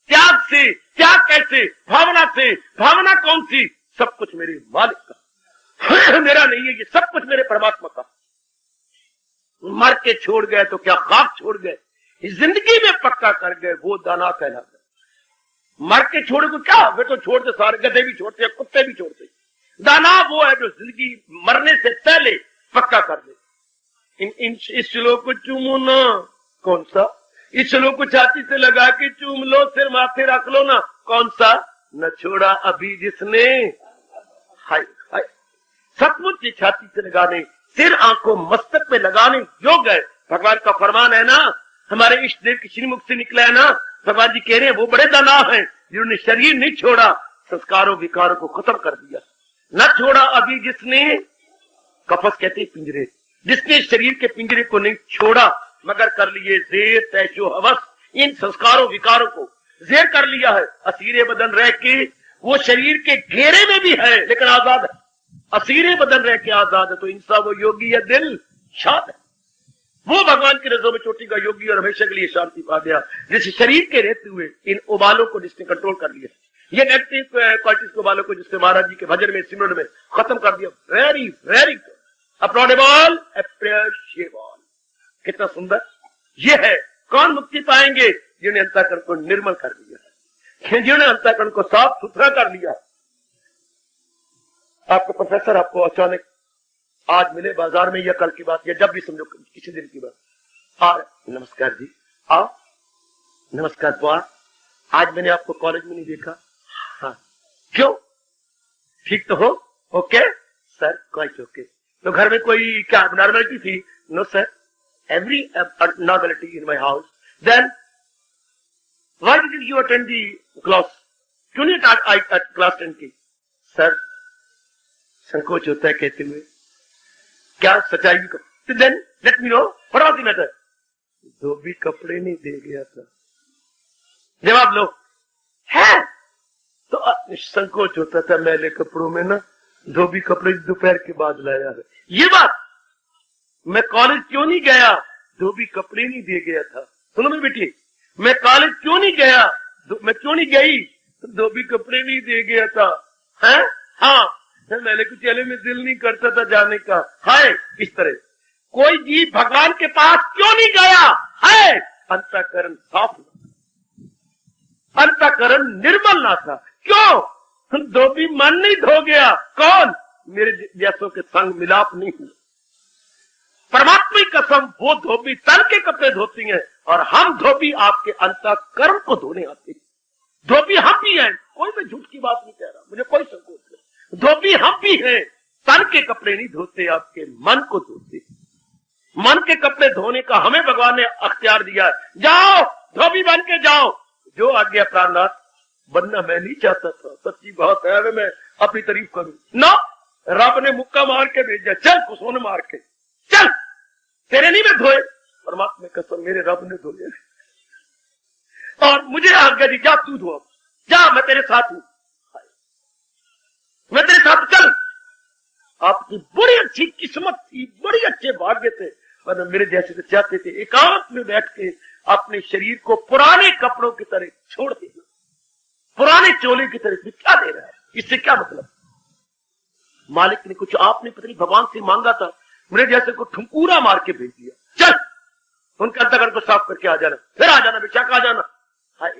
त्याग से, त्याग कैसे, भावना से। भावना कौन सी, सब कुछ मेरे मालिक का, मेरा नहीं है, ये सब कुछ मेरे परमात्मा का। मर के छोड़ गए तो क्या खाक छोड़ गए, जिंदगी में पक्का कर गए, वो दाना कहला गए। मर के छोड़े को क्या, वे तो छोड़ते, सारे गधे भी छोड़ते, कुत्ते भी छोड़ते। दाना वो है जो जिंदगी मरने से पहले पक्का कर दे। इस श्लोक को चूमो ना, कौन सा, इस श्लोक को छाती से लगा के चूम लो, सिर माथे रख लो ना, कौन सा, न छोड़ा अभी जिसने, हाय हाय। सचमुच ये छाती से लगाने, सिर आंखों मस्तक में लगाने योग्य है। भगवान का फरमान है ना, हमारे इष्ट देव की श्रीमुख से निकला है ना। भगवान जी कह रहे हैं वो बड़े दाना हैं जिन्होंने शरीर नहीं छोड़ा, संस्कारों विकारों को खत्म कर दिया। न छोड़ा अभी जिसने, कफस कहते पिंजरे, जिसने शरीर के पिंजरे को नहीं छोड़ा, मगर कर लिए जेर तैशो हवस, इन संस्कारों विकारों को जेर कर लिया है। असीरे बदन रह के, वो शरीर के घेरे में भी है लेकिन आजाद है। असीरे बदन रह के आजाद है, तो इंसान वो योगी या दिल शाद है। वो भगवान की रज़ा में चोटी का योगी और हमेशा के लिए शांति पा गया। जिस शरीर के रहते हुए इन उबालों को जिसने कंट्रोल कर लिया, ये नेगेटिव क्वालिटीज के उबालों को जिसने महाराज जी के भजन में, सिमरन में खत्म कर दिया। Very very applaudable, appreciable. कितना सुंदर ये है। कौन मुक्ति पाएंगे, जिन्हें अंतःकरण को निर्मल कर दिया, जिन्होंने अंतःकरण को साफ सुथरा कर लिया। आपका प्रोफेसर आपको अचानक आज मिले बाजार में, या कल की बात, या जब भी समझो किसी दिन की बात, नमस्कार जी, आओ, नमस्कार बुआ, आज मैंने आपको कॉलेज में नहीं देखा। हाँ, क्यों, ठीक तो हो, ओके, सर क्वाइट ओके। तो घर में कोई क्या नॉर्मलिटी थी? No sir, every normality in my house. Then why did you attend the class? क्यों नहीं क्लास 10 की? सर संकोच होता है कहते हुए, क्या सच्चाई को? Then let me know what was the matter? धोबी कपड़े नहीं दे गया था। जवाब लो। है तो संकोच होता था मैले कपड़ों में ना, धोबी कपड़े दोपहर के बाद लाया है। ये बात, मैं कॉलेज क्यों नहीं गया? धोबी कपड़े नहीं दे गया था। सुनो मेरी बेटी, मैं कॉलेज क्यों नहीं गया? मैं क्यों नहीं गई? धोबी कपड़े नहीं दे गया था। हैं? हाँ, मैले को चले में दिल नहीं करता था जाने का। हाय, इस तरह कोई जीव भगवान के पास क्यों नहीं गया? है अंतःकरण साफ, अंतःकरण निर्मल ना था। क्यों? धोबी मन नहीं धो गया। कौन? मेरे जैसों के संग मिलाप नहीं हुआ। परमात्मा की कसम, वो धोबी तन के कपड़े धोती हैं और हम धोबी आपके अंतःकरण को धोने आते हैं। धोबी हम भी हैं, कोई मैं झूठ की बात नहीं कह रहा, मुझे कोई संकोच नहीं। धोबी हम भी हैं, तन के कपड़े नहीं धोते, आपके मन को धोते। मन के कपड़े धोने का हमें भगवान ने अख्तियार दिया है। जाओ धोबी बन के जाओ। जो आज्ञा प्राणनाथ, बनना मैं नहीं चाहता था, सच्ची बात है, मैं अपनी तारीफ करूं ना, रब ने मुक्का मार के भेजा, चल कुसोन मार के चल, तेरे नहीं मैं धोए, परमात्मा कसम मेरे रब ने धोए और मुझे आज्ञा दी, जा तू धो, जा मैं तेरे साथ हूं, मैं तेरे साथ चल। आपकी बड़ी अच्छी किस्मत थी, बड़ी अच्छे भाग्य थे, और मेरे जैसे तो चाहते थे एकांत में बैठ के अपने शरीर को पुराने कपड़ों की तरह छोड़ देना, पुराने चोले की तरह क्या दे रहा है, इससे क्या मतलब? मालिक ने कुछ आपने पता नहीं भगवान से मांगा था, मेरे जैसे को ठुमपूरा मार के भेज दिया, चल उनके अंतःकरण को साफ करके आ जाना, फिर आ जाना, बेशक आ जाना। हाय,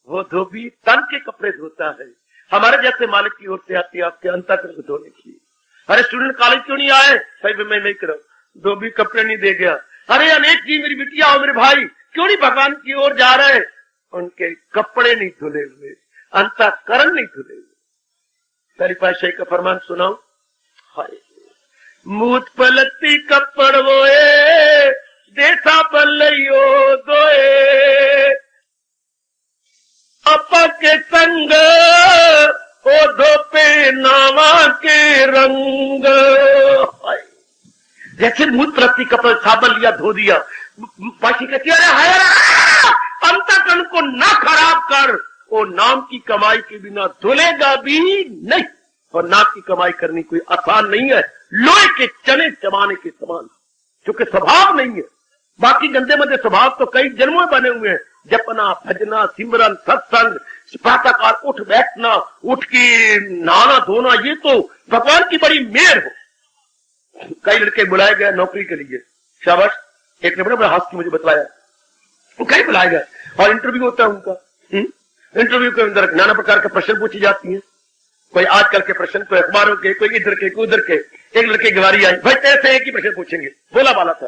वो धोबी तन के कपड़े धोता है, हमारे जैसे मालिक की ओर से आती है आपके अंतःकरण को धोने की। अरे स्टूडेंट कॉलेज क्यों नहीं आए? भाई मैं नहीं कर रहा, धोबी कपड़े नहीं दे गया। अरे अनेक जी मेरी बिटिया और मेरे भाई क्यों नहीं भगवान की ओर जा रहे? उनके कपड़े नहीं धुले हुए, अंतःकरण नहीं धुले हुए। पहली पातशाही का फरमान सुनाऊं? हाय, मूत पलती कपड़ वोए देसा बल्लियो दोए, अपा के संग ओ धोपे नावा के रंग। जैसे मूत पलती कपड़ साबन लिया धो दिया, पाशी कहती है अरे अंतःकरण को ना खराब कर, वो नाम की कमाई के बिना धुलेगा भी नहीं, और नाम की कमाई करनी कोई आसान नहीं है, लोहे के चने चबाने के समान, क्योंकि स्वभाव नहीं है। बाकी गंदे मंदे स्वभाव तो कई जन्मों में बने हुए हैं, जपना भजना सिमरन सत्संग प्रातःकाल उठ बैठना, उठ के नहाना धोना, ये तो भगवान की बड़ी मेहर हो। कई लड़के बुलाए गए नौकरी के लिए, शाबाश, एक ने बड़ा हंस के मुझे बतलाया, कई बुलाए गए और इंटरव्यू होता है उनका। इंटरव्यू के अंदर नाना प्रकार के प्रश्न पूछी जाती हैं, कोई आजकल के प्रश्न, कोई अखबारों के, कोई इधर के, कोई उधर के। एक लड़के की बारी आई, भाई तेरे से एक ही प्रश्न पूछेंगे, बोला वाला था,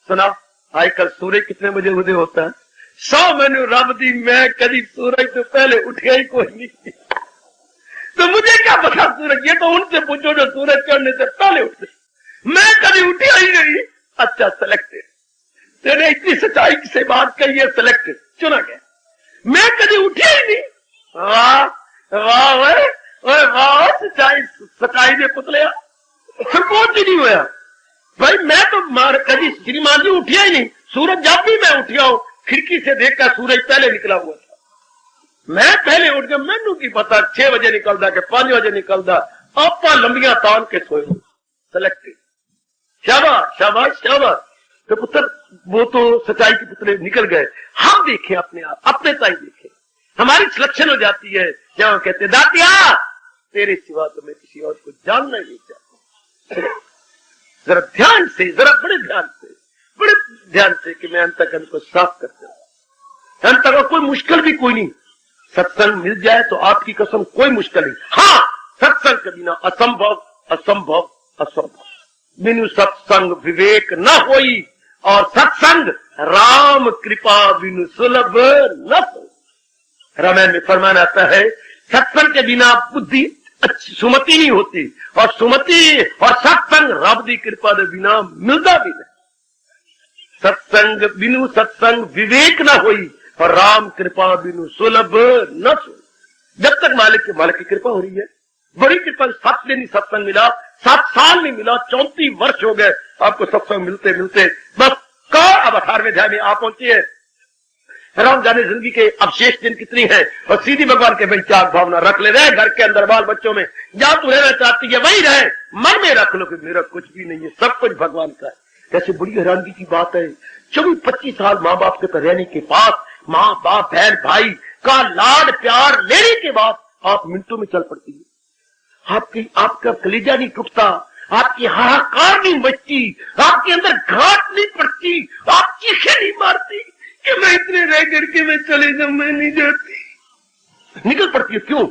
सुना आजकल सूरज कितने बजे उदय होता है? 100 मैंने रब दी, मैं कभी सूरज तो पहले उठ गया ही कोई नहीं, तो मुझे क्या पता सूरज, ये तो उनसे पूछो जो सूरज चढ़ने से पहले उठते, मैं कभी उठी ही नहीं। अच्छा सेलेक्टेड, तेने इतनी सच्चाई से बात कही है, सेलेक्टेड, चुना गया, मैं कभी उठी ही नहीं। वाह वाह वाह, सच्चाई ने पुतलिया, संकोच ही नहीं हुआ भाई, मैं तो कभी श्रीमान जी उठिया ही नहीं, सूरज जब भी मैं उठिया हूं खिड़की से देखकर सूरज पहले निकला हुआ था, मैं पहले उठ गया, मैनू की पता 6 बजे निकलता कि 5 बजे निकलता, आपा लंबियां तान के सोए। सेलेक्टेड, शाबाश शाबाश शाबाश। तो पुत्र वो तो सच्चाई के पुतले निकल गए, हम देखें अपने आप, अपने ताई देखें, हमारी सिलेक्शन हो जाती है जब हम कहते दातिया तेरे सिवा तो मैं किसी और को जानना ही नहीं चाहता। जरा ध्यान से, जरा बड़े ध्यान से कि मैं अंतःकरण को साफ करता हूं। अंतःकरण कोई मुश्किल भी कोई नहीं, सत्संग मिल जाए तो आपकी कसम कोई मुश्किल नहीं। हाँ, सत्संग के बिना असंभव असंभव असंभव, बिनु सत्संग विवेक न होई, और सत्संग राम कृपा बिनु सुलभ न हो। रामायण में फरमान आता है, सत्संग के बिना बुद्धि अच्छी सुमति नहीं होती, और सुमति और सत्संग रब की कृपा के बिना मिलता भी नहीं। सत्संग बिनु सत्संग विवेक न होई, और राम कृपा बिनु सुलभ न सोई। जब तक मालिक की कृपा हो रही है, बड़ी कृपा। 7 दिन ही सत्संग मिला, 7 साल नहीं मिला, 34 वर्ष हो गए आपको सत्संग मिलते मिलते। बस अब 18वें अध्याय में आप पहुंचे हैं। राम जाने जिंदगी के अवशेष दिन कितनी है, और सीधी भगवान के भाई त्याग भावना रख ले रहे घर के अंदर बाल बच्चों में, जहां तू रहना चाहती है वही रहे, मन में रख लो कि मेरा कुछ भी नहीं है, सब कुछ भगवान का है। कैसे बड़ी हैरानगी की बात है, 24-25 साल माँ बाप के रहने के बाद, माँ बाप बहन भाई का लाड प्यार लेने के बाद आप मिनटों में चल पड़ती है। आपका कलेजा नहीं टूटता, आपकी हाहाकार नहीं बचती, आपके अंदर घाट नहीं पड़ती, आप चीखें नहीं मारती कि मैं इतने रह करके मैं चले जाऊं, मैं नहीं जाती। निकल पड़ती है। क्यों?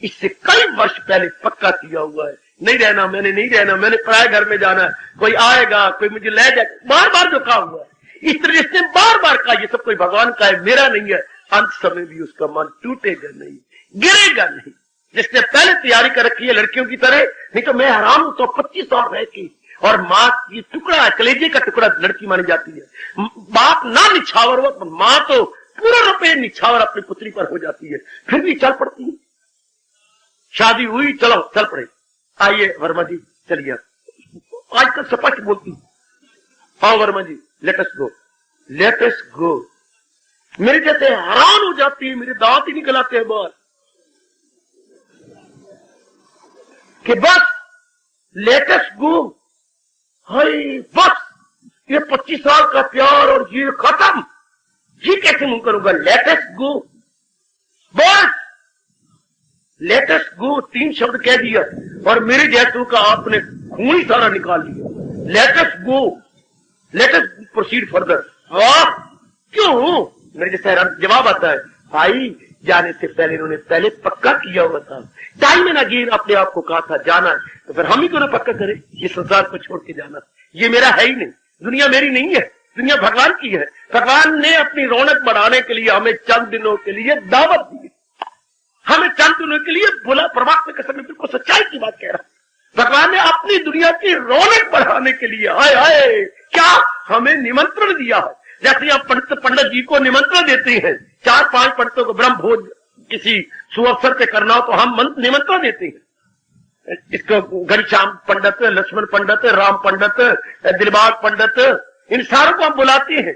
इससे कई वर्ष पहले पक्का किया हुआ है, नहीं रहना, मैंने नहीं रहना, मैंने पराए घर में जाना, कोई आएगा, कोई मुझे ले जाएगा, बार बार जो कहा हुआ है। इस तरह से बार बार कहा ये सब कोई भगवान का है, मेरा नहीं है। अंत समय भी उसका मन टूटेगा नहीं, गिरेगा नहीं। जिसने पहले तैयारी कर रखी है लड़कियों की तरह, नहीं तो मैं हराम हूं तो 25 साल रह के, और माँ की टुकड़ा, कलेजे का टुकड़ा लड़की मानी जाती है। बाप ना निछावर हो, माँ तो पूरा रुपये निछावर अपनी पुत्री पर हो जाती है, फिर भी चल पड़ती है। शादी हुई, चलो चल पड़े, आइए वर्मा जी चलिए, आजकल स्पष्ट बोलती, हाँ वर्मा जी लेट अस गो, लेट अस गो। मेरे जैसे हैरान हो जाती है, मेरे दांत ही निकल आते हैं बाहर कि बस लेट अस गो। हाय बस ये 25 साल का प्यार और ये खत्म, ये कैसे मुंह करूंगा? लेट अस गो, बस लेट अस गो, 3 शब्द कह दिया और मेरे जैसों का आपने खून ही सारा निकाल लिया। लेट अस गो, लेट अस प्रोसीड फर्दर। वाह, क्यों? मेरे जैसा जवाब आता है, भाई जाने से पहले इन्होंने पहले पक्का किया हुआ था, टाइम एंड अगेन अपने आप को कहा था जाना है, तो फिर हम ही क्यों ना पक्का करें ये संसार को छोड़ के जाना। ये मेरा है ही नहीं, दुनिया मेरी नहीं है, दुनिया भगवान की है। भगवान ने अपनी रौनक बढ़ाने के लिए हमें चंद दिनों के लिए दावत दी, हमें चंद दिनों के लिए बोला। परमात्मा के समय बिल्कुल सच्चाई की बात कह रहा है। भगवान ने अपनी दुनिया की रौनक बढ़ाने के लिए हाय हाय क्या हमें निमंत्रण दिया है। जैसे आप पंडित जी को निमंत्रण देते हैं, 4-5 पंडितों को ब्रह्म भोज किसी सुअवसर पे करना हो तो हम निमंत्रण देते हैं। इसको घनश्याम पंडित, लक्ष्मण पंडित, राम पंडित, दिलबाग पंडित, इन सारों को हम बुलाते हैं,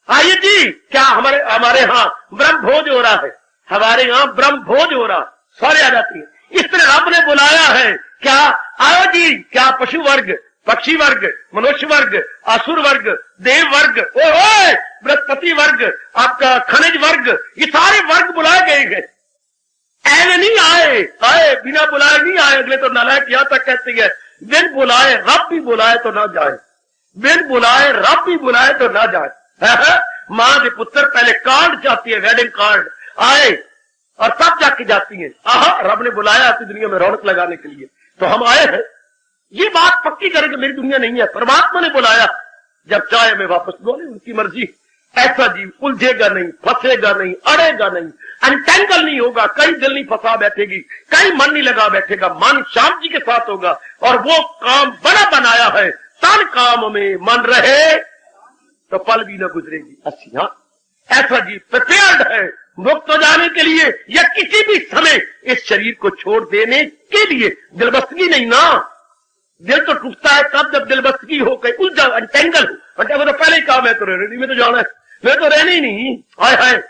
आइए जी क्या हमारे यहाँ ब्रह्म भोज हो रहा है, हमारे यहाँ ब्रह्म भोज हो रहा, सारे आ जाती है। इस तरह रब ने बुलाया है, क्या आओ जी, क्या पशु वर्ग, पक्षी वर्ग, मनुष्य वर्ग, असुर वर्ग, देव वर्ग, ओए बृहस्पति वर्ग, आपका खनिज वर्ग, ये सारे वर्ग बुलाए गए हैं। ऐसे नहीं आए बिना बुलाए नहीं आए। अगले तो नालायक यहां तक कहते हैं, बिन बुलाए रब भी बुलाए तो ना जाए, बिन बुलाए रब भी बुलाए तो ना जाए। मां के पुत्र पहले कार्ड चाहती है, वेडिंग कार्ड आए और तब जाके जाती है। रब ने बुलाया अपनी दुनिया में रौनक लगाने के लिए, तो हम आए हैं। ये बात पक्की करें कि मेरी दुनिया नहीं है, परमात्मा ने बुलाया, जब चाहे मैं वापस बोले, उनकी मर्जी। ऐसा जीव उलझेगा नहीं, फंसेगा नहीं, अड़ेगा नहीं, अनटेंगल नहीं होगा, कहीं दिल नहीं फंसा बैठेगी, कहीं मन नहीं लगा बैठेगा, मन श्याम जी के साथ होगा। और वो काम बड़ा बनाया है, तन काम में मन रहे तो पल भी न गुजरेगी। अच्छा, ऐसा जीव प्रिपेयर्ड है मुक्त हो जाने के लिए या किसी भी समय इस शरीर को छोड़ देने के लिए। दिलबस्तगी नहीं ना, दिल तो टूटता है तब जब दिलबस्तगी हो गई, उलझा, अनटेंगल हो। तो पहले ही कहा मैं तो रहने नहीं, मैं तो जाना है, मैं तो रहने ही नहीं। हाय हाय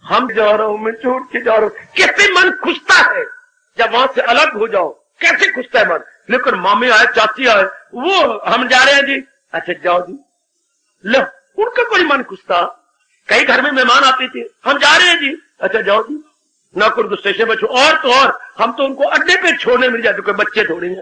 हम जा रहा हूं, मैं छोड़ के जा रहा हूं। कैसे मन खुशता है जब वहां से अलग हो जाओ, कैसे खुशता है मन। लेकिन मामे आए, चाची आए, वो हम जा रहे हैं जी, अच्छा जाओ जी, लो उनका कोई मन खुशता। कई घर में मेहमान आते थे, हम जा रहे हैं जी, अच्छा जाओ जी, ना कोई स्टेशन पर छोड़, और तो और हम तो उनको अड्डे पे छोड़ने मिल जाते, कोई बच्चे छोड़ेंगे,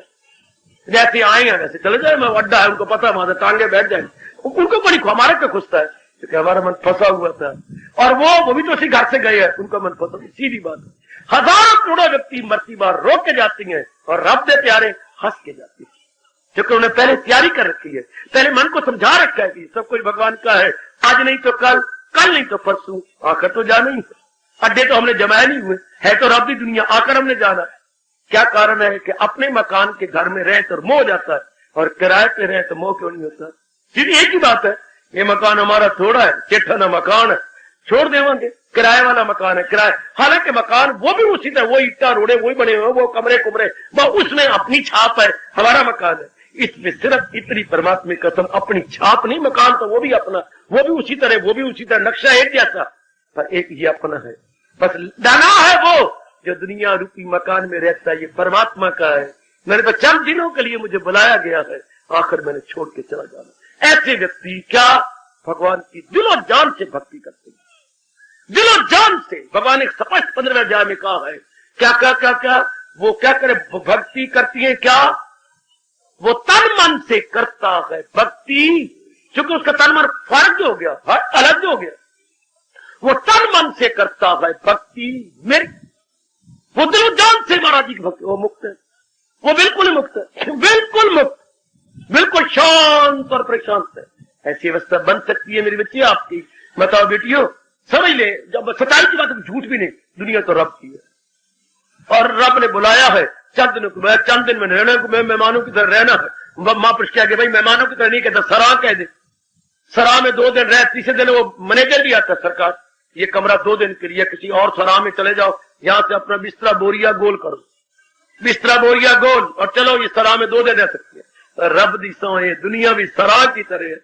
जैसे आएंगे वैसे चले जाए, मैं अड्डा है उनको पता, वहां से टांगे बैठ जाएंगे। उनको कोई हमारे पे खुशता है क्योंकि हमारा मन फंसा हुआ था, और वो भी तो उसी घर से गए हैं, उनका मन फंसा। सीधी बात है, हजारों करोड़ों व्यक्ति मरती बार रोक के जाती हैं और रब दे प्यारे हंस के जाती है, क्योंकि उन्होंने पहले तैयारी कर रखी है, पहले मन को समझा रखा है कि सब कुछ भगवान का है, आज नहीं तो कल, कल नहीं तो परसों, आकर तो जाना ही है। अड्डे तो हमने जमाए नहीं हुए, है तो रब की दुनिया, आकर हमने जाना है। क्या कारण है कि अपने मकान के घर में रहे तो मोह जाता है और किराए पे रहे तो मोह क्यों नहीं होता? सीधी एक ही बात है, ये मकान हमारा थोड़ा है, चिट्ठा मकान है, छोड़ देवांगे, किराए वाला मकान है, किराए। हालांकि मकान वो भी उसी तरह, वो ईटा रोड़े वही बने हुए, वो कमरे कुमरे, वो उसमें अपनी छाप है, हमारा मकान है। इसमें सिर्फ इतनी परमात्मा की कसम, अपनी छाप नहीं, मकान तो वो भी अपना, वो भी उसी तरह, वो भी उसी तरह, नक्शा एक जैसा, पर एक ये अपना है। बस दाना है वो जो दुनिया रूपी मकान में रहता है, ये परमात्मा का है। मैंने तो चंद दिनों के लिए मुझे बुलाया गया है, आखिर मैंने छोड़ के चला जाना। ऐसे व्यक्ति क्या भगवान की दिलो जान से भक्ति करते हैं, दिलो जान से। भगवान ने स्पष्ट 15वें अध्याय में कहा है, क्या क्या क्या क्या वो क्या करे, भक्ति करती है क्या, वो तन मन से करता है भक्ति, क्योंकि उसका तन मन फर्क हो गया, अलग हो गया, वो तन मन से करता है भक्ति मेरी, वो दिलो जान से महाराज जी की भक्ति, वो मुक्त है, वो बिल्कुल मुक्त है, बिल्कुल मुक्त, बिल्कुल शांत और प्रशांत है। ऐसी अवस्था बन सकती है मेरी बच्ची आपकी। बताओ बेटियों, समझ ले, जब सच्चाई की बात, झूठ भी नहीं, दुनिया तो रब की है और रब ने बुलाया है चंद दिन को, चंद दिन में रहने को, मेहमानों की तरह रहना है। महापुरुष कह के भाई मेहमानों की तरह नहीं कहता, सराह कह दे, सराह में 2 दिन रह, तीसरे दिन वो मैनेजर भी आता, सरकार ये कमरा 2 दिन के लिए किसी और सराह में चले जाओ, यहां से अपना बिस्तरा बोरिया गोल करो, बिस्तरा बोरिया गोल, और चलो ये सराह में 2 दिन रह सकती है। रब दी सो ये दुनिया भी सराह की तरह है,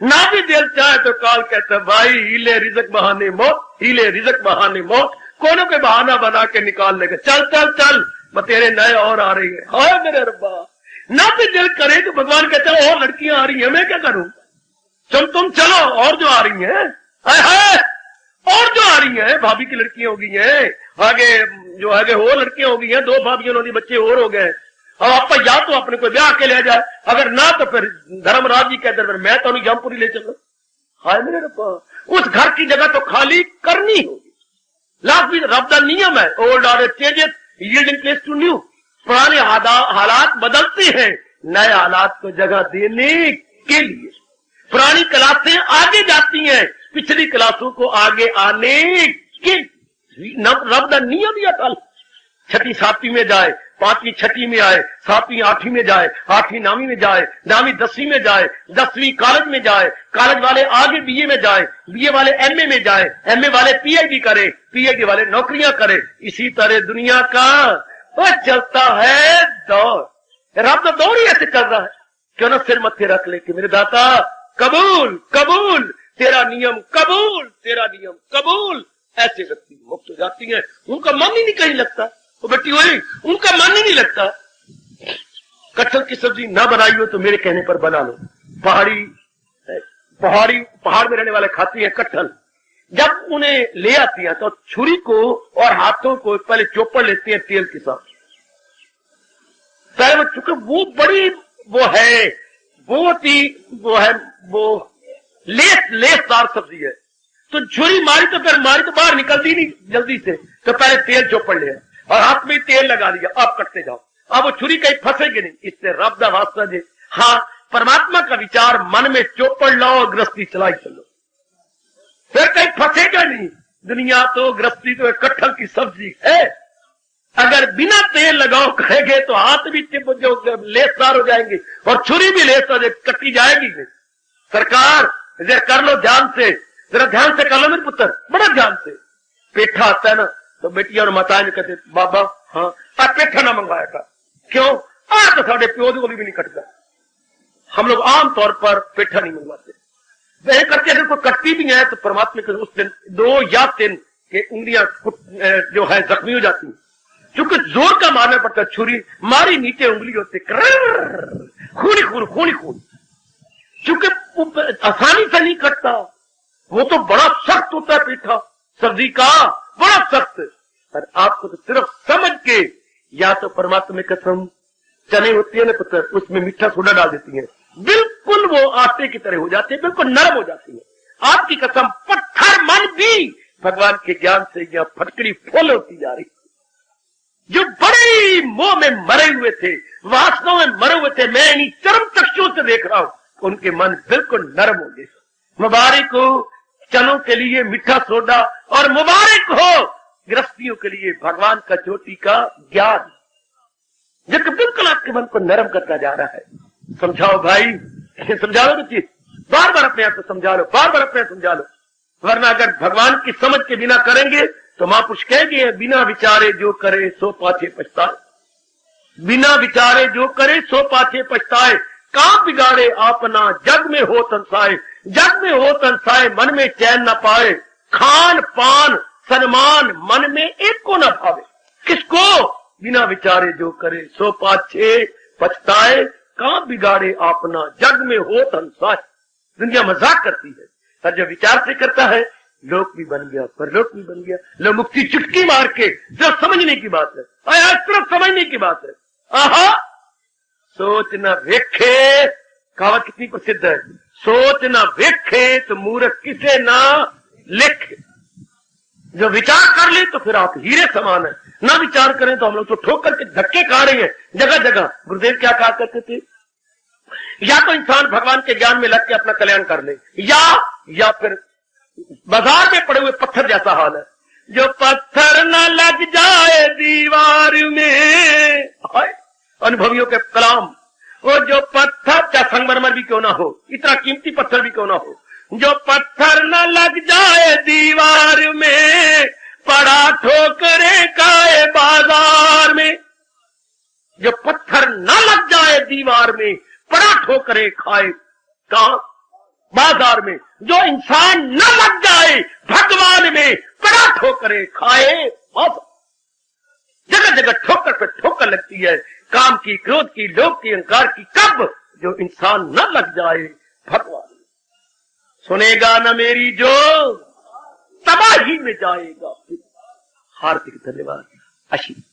ना भी दिल चाहे तो काल कहता भाई हीले रिजक बहाने मौत, हीले रिजक बहाने मौत, कोनो के बहाना बना के निकाल लेगा, चल चल चल तेरे नए और आ रही है, हाय मेरे रब्बा। ना भी दिल करे तो भगवान कहते हैं और लड़कियां आ रही हैं, मैं क्या करूं, तुम चलो और जो आ रही हैं, हाय और जो आ रही हैं, भाभी की लड़कियां हो गई हैं, आगे जो आगे हो लड़कियां हो गई हैं, 2 भाभियों ने बच्चे और हो गए। अब आपका या तो अपने को ब्याह के ले जाए, अगर ना तो फिर धर्मराज जी कहते फिर मैं तो जमपुरी ले चलो। हाय मेरे रब्बा, उस घर की जगह तो खाली करनी होगी। लास्ट भी रब दा नियम है, old are changes yielding place to new. पुराने हालात बदलते हैं नए हालात को जगह देने के लिए, पुरानी क्लासें आगे जाती हैं पिछली क्लासों को आगे आने के, रब दा नियम ही अटल। 6वीं 7वीं में जाए, 5वीं 6वीं में आए, 7वीं 8वीं में जाए, 8वीं 9वीं में जाए, 9वीं 10वीं में जाए, 10वीं कॉलेज में जाए, कॉलेज वाले आगे बीए में जाए, बीए वाले एमए में जाए, एमए वाले पीएचडी करे, पीएचडी वाले नौकरियां करे। इसी तरह दुनिया का वो चलता है दौर। रब तो दौड़ ही ऐसे चल रहा है, क्यों ना सिर मत्थे रख ले कि मेरे दाता कबूल कबूल तेरा नियम, कबूल तेरा नियम कबूल। ऐसे व्यक्ति मुक्त हो जाती है, उनका मन ही नहीं कहीं लगता, वो बेटी हुई उनका मन ही नहीं लगता। कटहल की सब्जी ना बनाई हो तो मेरे कहने पर बना लो। पहाड़ में रहने वाले खाती हैं कटहल, जब उन्हें ले आती हैं तो छुरी को और हाथों को पहले चोपड़ लेती हैं तेल के साथ। पहले चूंकि वो बड़ी वो है, बहुत ही वो लेसदार सब्जी है, तो छुरी मारी तो फिर मारी तो बाहर निकलती नहीं जल्दी से, तो पहले तेल चोपड़ लिया और हाथ में तेल लगा दिया, अब कटते जाओ, अब वो छुरी कहीं फंसेगी नहीं। इससे रब दा वास्ता जे, हाँ परमात्मा का विचार मन में चोपड़ लो और गृहस्थी चलाई चलो, फिर कहीं फंसेगा नहीं। दुनिया तो गृहस्थी तो कटहल की सब्जी है, अगर बिना तेल लगाओ कहेंगे तो हाथ भी लेसदार हो जाएंगे और छुरी भी लेसदार कटी जाएगी। सरकार जरा कर लो ध्यान से, जरा ध्यान से कर लो मेरे पुत्र, बड़ा ध्यान से। पेठा आता है ना तो बेटियां और माताएं कहते बाबा हाँ आप पेठा ना मंगवाया था, क्यों? तो साढ़े प्यो को भी नहीं कटता, हम लोग आमतौर पर पेठा नहीं मंगवाते। वह करके अगर कोई कटती भी है तो परमात्मा के उस दिन 2 या 3 के उंगलियां जो है जख्मी हो जाती है, क्योंकि जोर का मारना पड़ता है। छुरी मारी नीचे उंगली होती खूनी खून खूनी खून, क्योंकि आसानी से नहीं कटता, वो तो बड़ा सख्त होता है पेठा सब्जी का, बड़ा सख्त। और आपको तो सिर्फ समझ के, या तो परमात्मा में कसम चने होती है ना पुत्र, उसमें मीठा सोडा डाल देती है, बिल्कुल वो आटे की तरह हो जाती है, बिल्कुल नरम हो जाती है। आपकी कसम पत्थर मन भी भगवान के ज्ञान से यह फटकड़ी फूल होती जा रही। जो बड़े मोह में मरे हुए थे, वासनाओं में मरे हुए थे, मैं इन्हीं चरम चक्षुओं से देख रहा हूं, उनके मन बिल्कुल नरम हो गए। मुबारक हो चनों के लिए मीठा सोडा, और मुबारक हो गृहस्थियों के लिए भगवान का चोटी का ज्ञान। जो बिल्कुल आपके मन को नरम करता जा रहा है। समझाओ भाई, समझा लो चीज, बार बार अपने आप को समझा लो, बार बार अपने आप समझा लो, वरना अगर भगवान की समझ के बिना करेंगे तो महापुरुष कह दिए, बिना विचारे जो करे सो पाछे पछताए। बिना विचारे जो करे सो पाछे पछताए, काम बिगाड़े आपना जग में हो तनसाए। जग में हो तनसाए मन में चैन न पाए, खान पान सम्मान मन में एक को न भावे। किसको? बिना विचारे जो करे सो पाछे पछताए, काम बिगाड़े आपना जग में हो तनसाए। दुनिया मजाक करती है, पर जब विचार से करता है लोक भी बन गया, परलोक भी बन गया। लो मुक्ति चुटकी मार के, जो समझने की बात है, सिर्फ समझने की बात है। आहा, सोच न वेखे, कहावत कितनी प्रसिद्ध है, सोच न वेखे तो मूर्ख किसे ना लिखे। जो विचार कर ले तो फिर आप हीरे समान है, ना विचार करें तो हम लोग तो ठोकर के धक्के खा रहे हैं जगह जगह। गुरुदेव क्या कहा करते थे, या तो इंसान भगवान के ज्ञान में लग के अपना कल्याण कर ले, या फिर बाजार में पड़े हुए पत्थर जैसा हाल है। जो पत्थर न लग जाए दीवार में, अनुभवियों के कलाम, वो जो पत्थर चाहे संगमरमर भी क्यों ना हो, इतना कीमती पत्थर भी क्यों ना हो, जो पत्थर न लग जाए दीवार में, पड़ा ठोकरे खाए बाजार में। जो पत्थर न लग जाए दीवार में, पड़ा ठोकरे खाए कहां? बाजार में। जो इंसान न लग जाए भगवान में, पड़ा ठोकरे खाए बाजार। जगह जगह ठोकर पे ठोकर लगती है, काम की, क्रोध की, लोभ की, अहंकार की। कब? जो इंसान न लग जाए भगवान। सुनेगा न मेरी जो, तबाही में जाएगा। हार्दिक धन्यवाद। आशीष।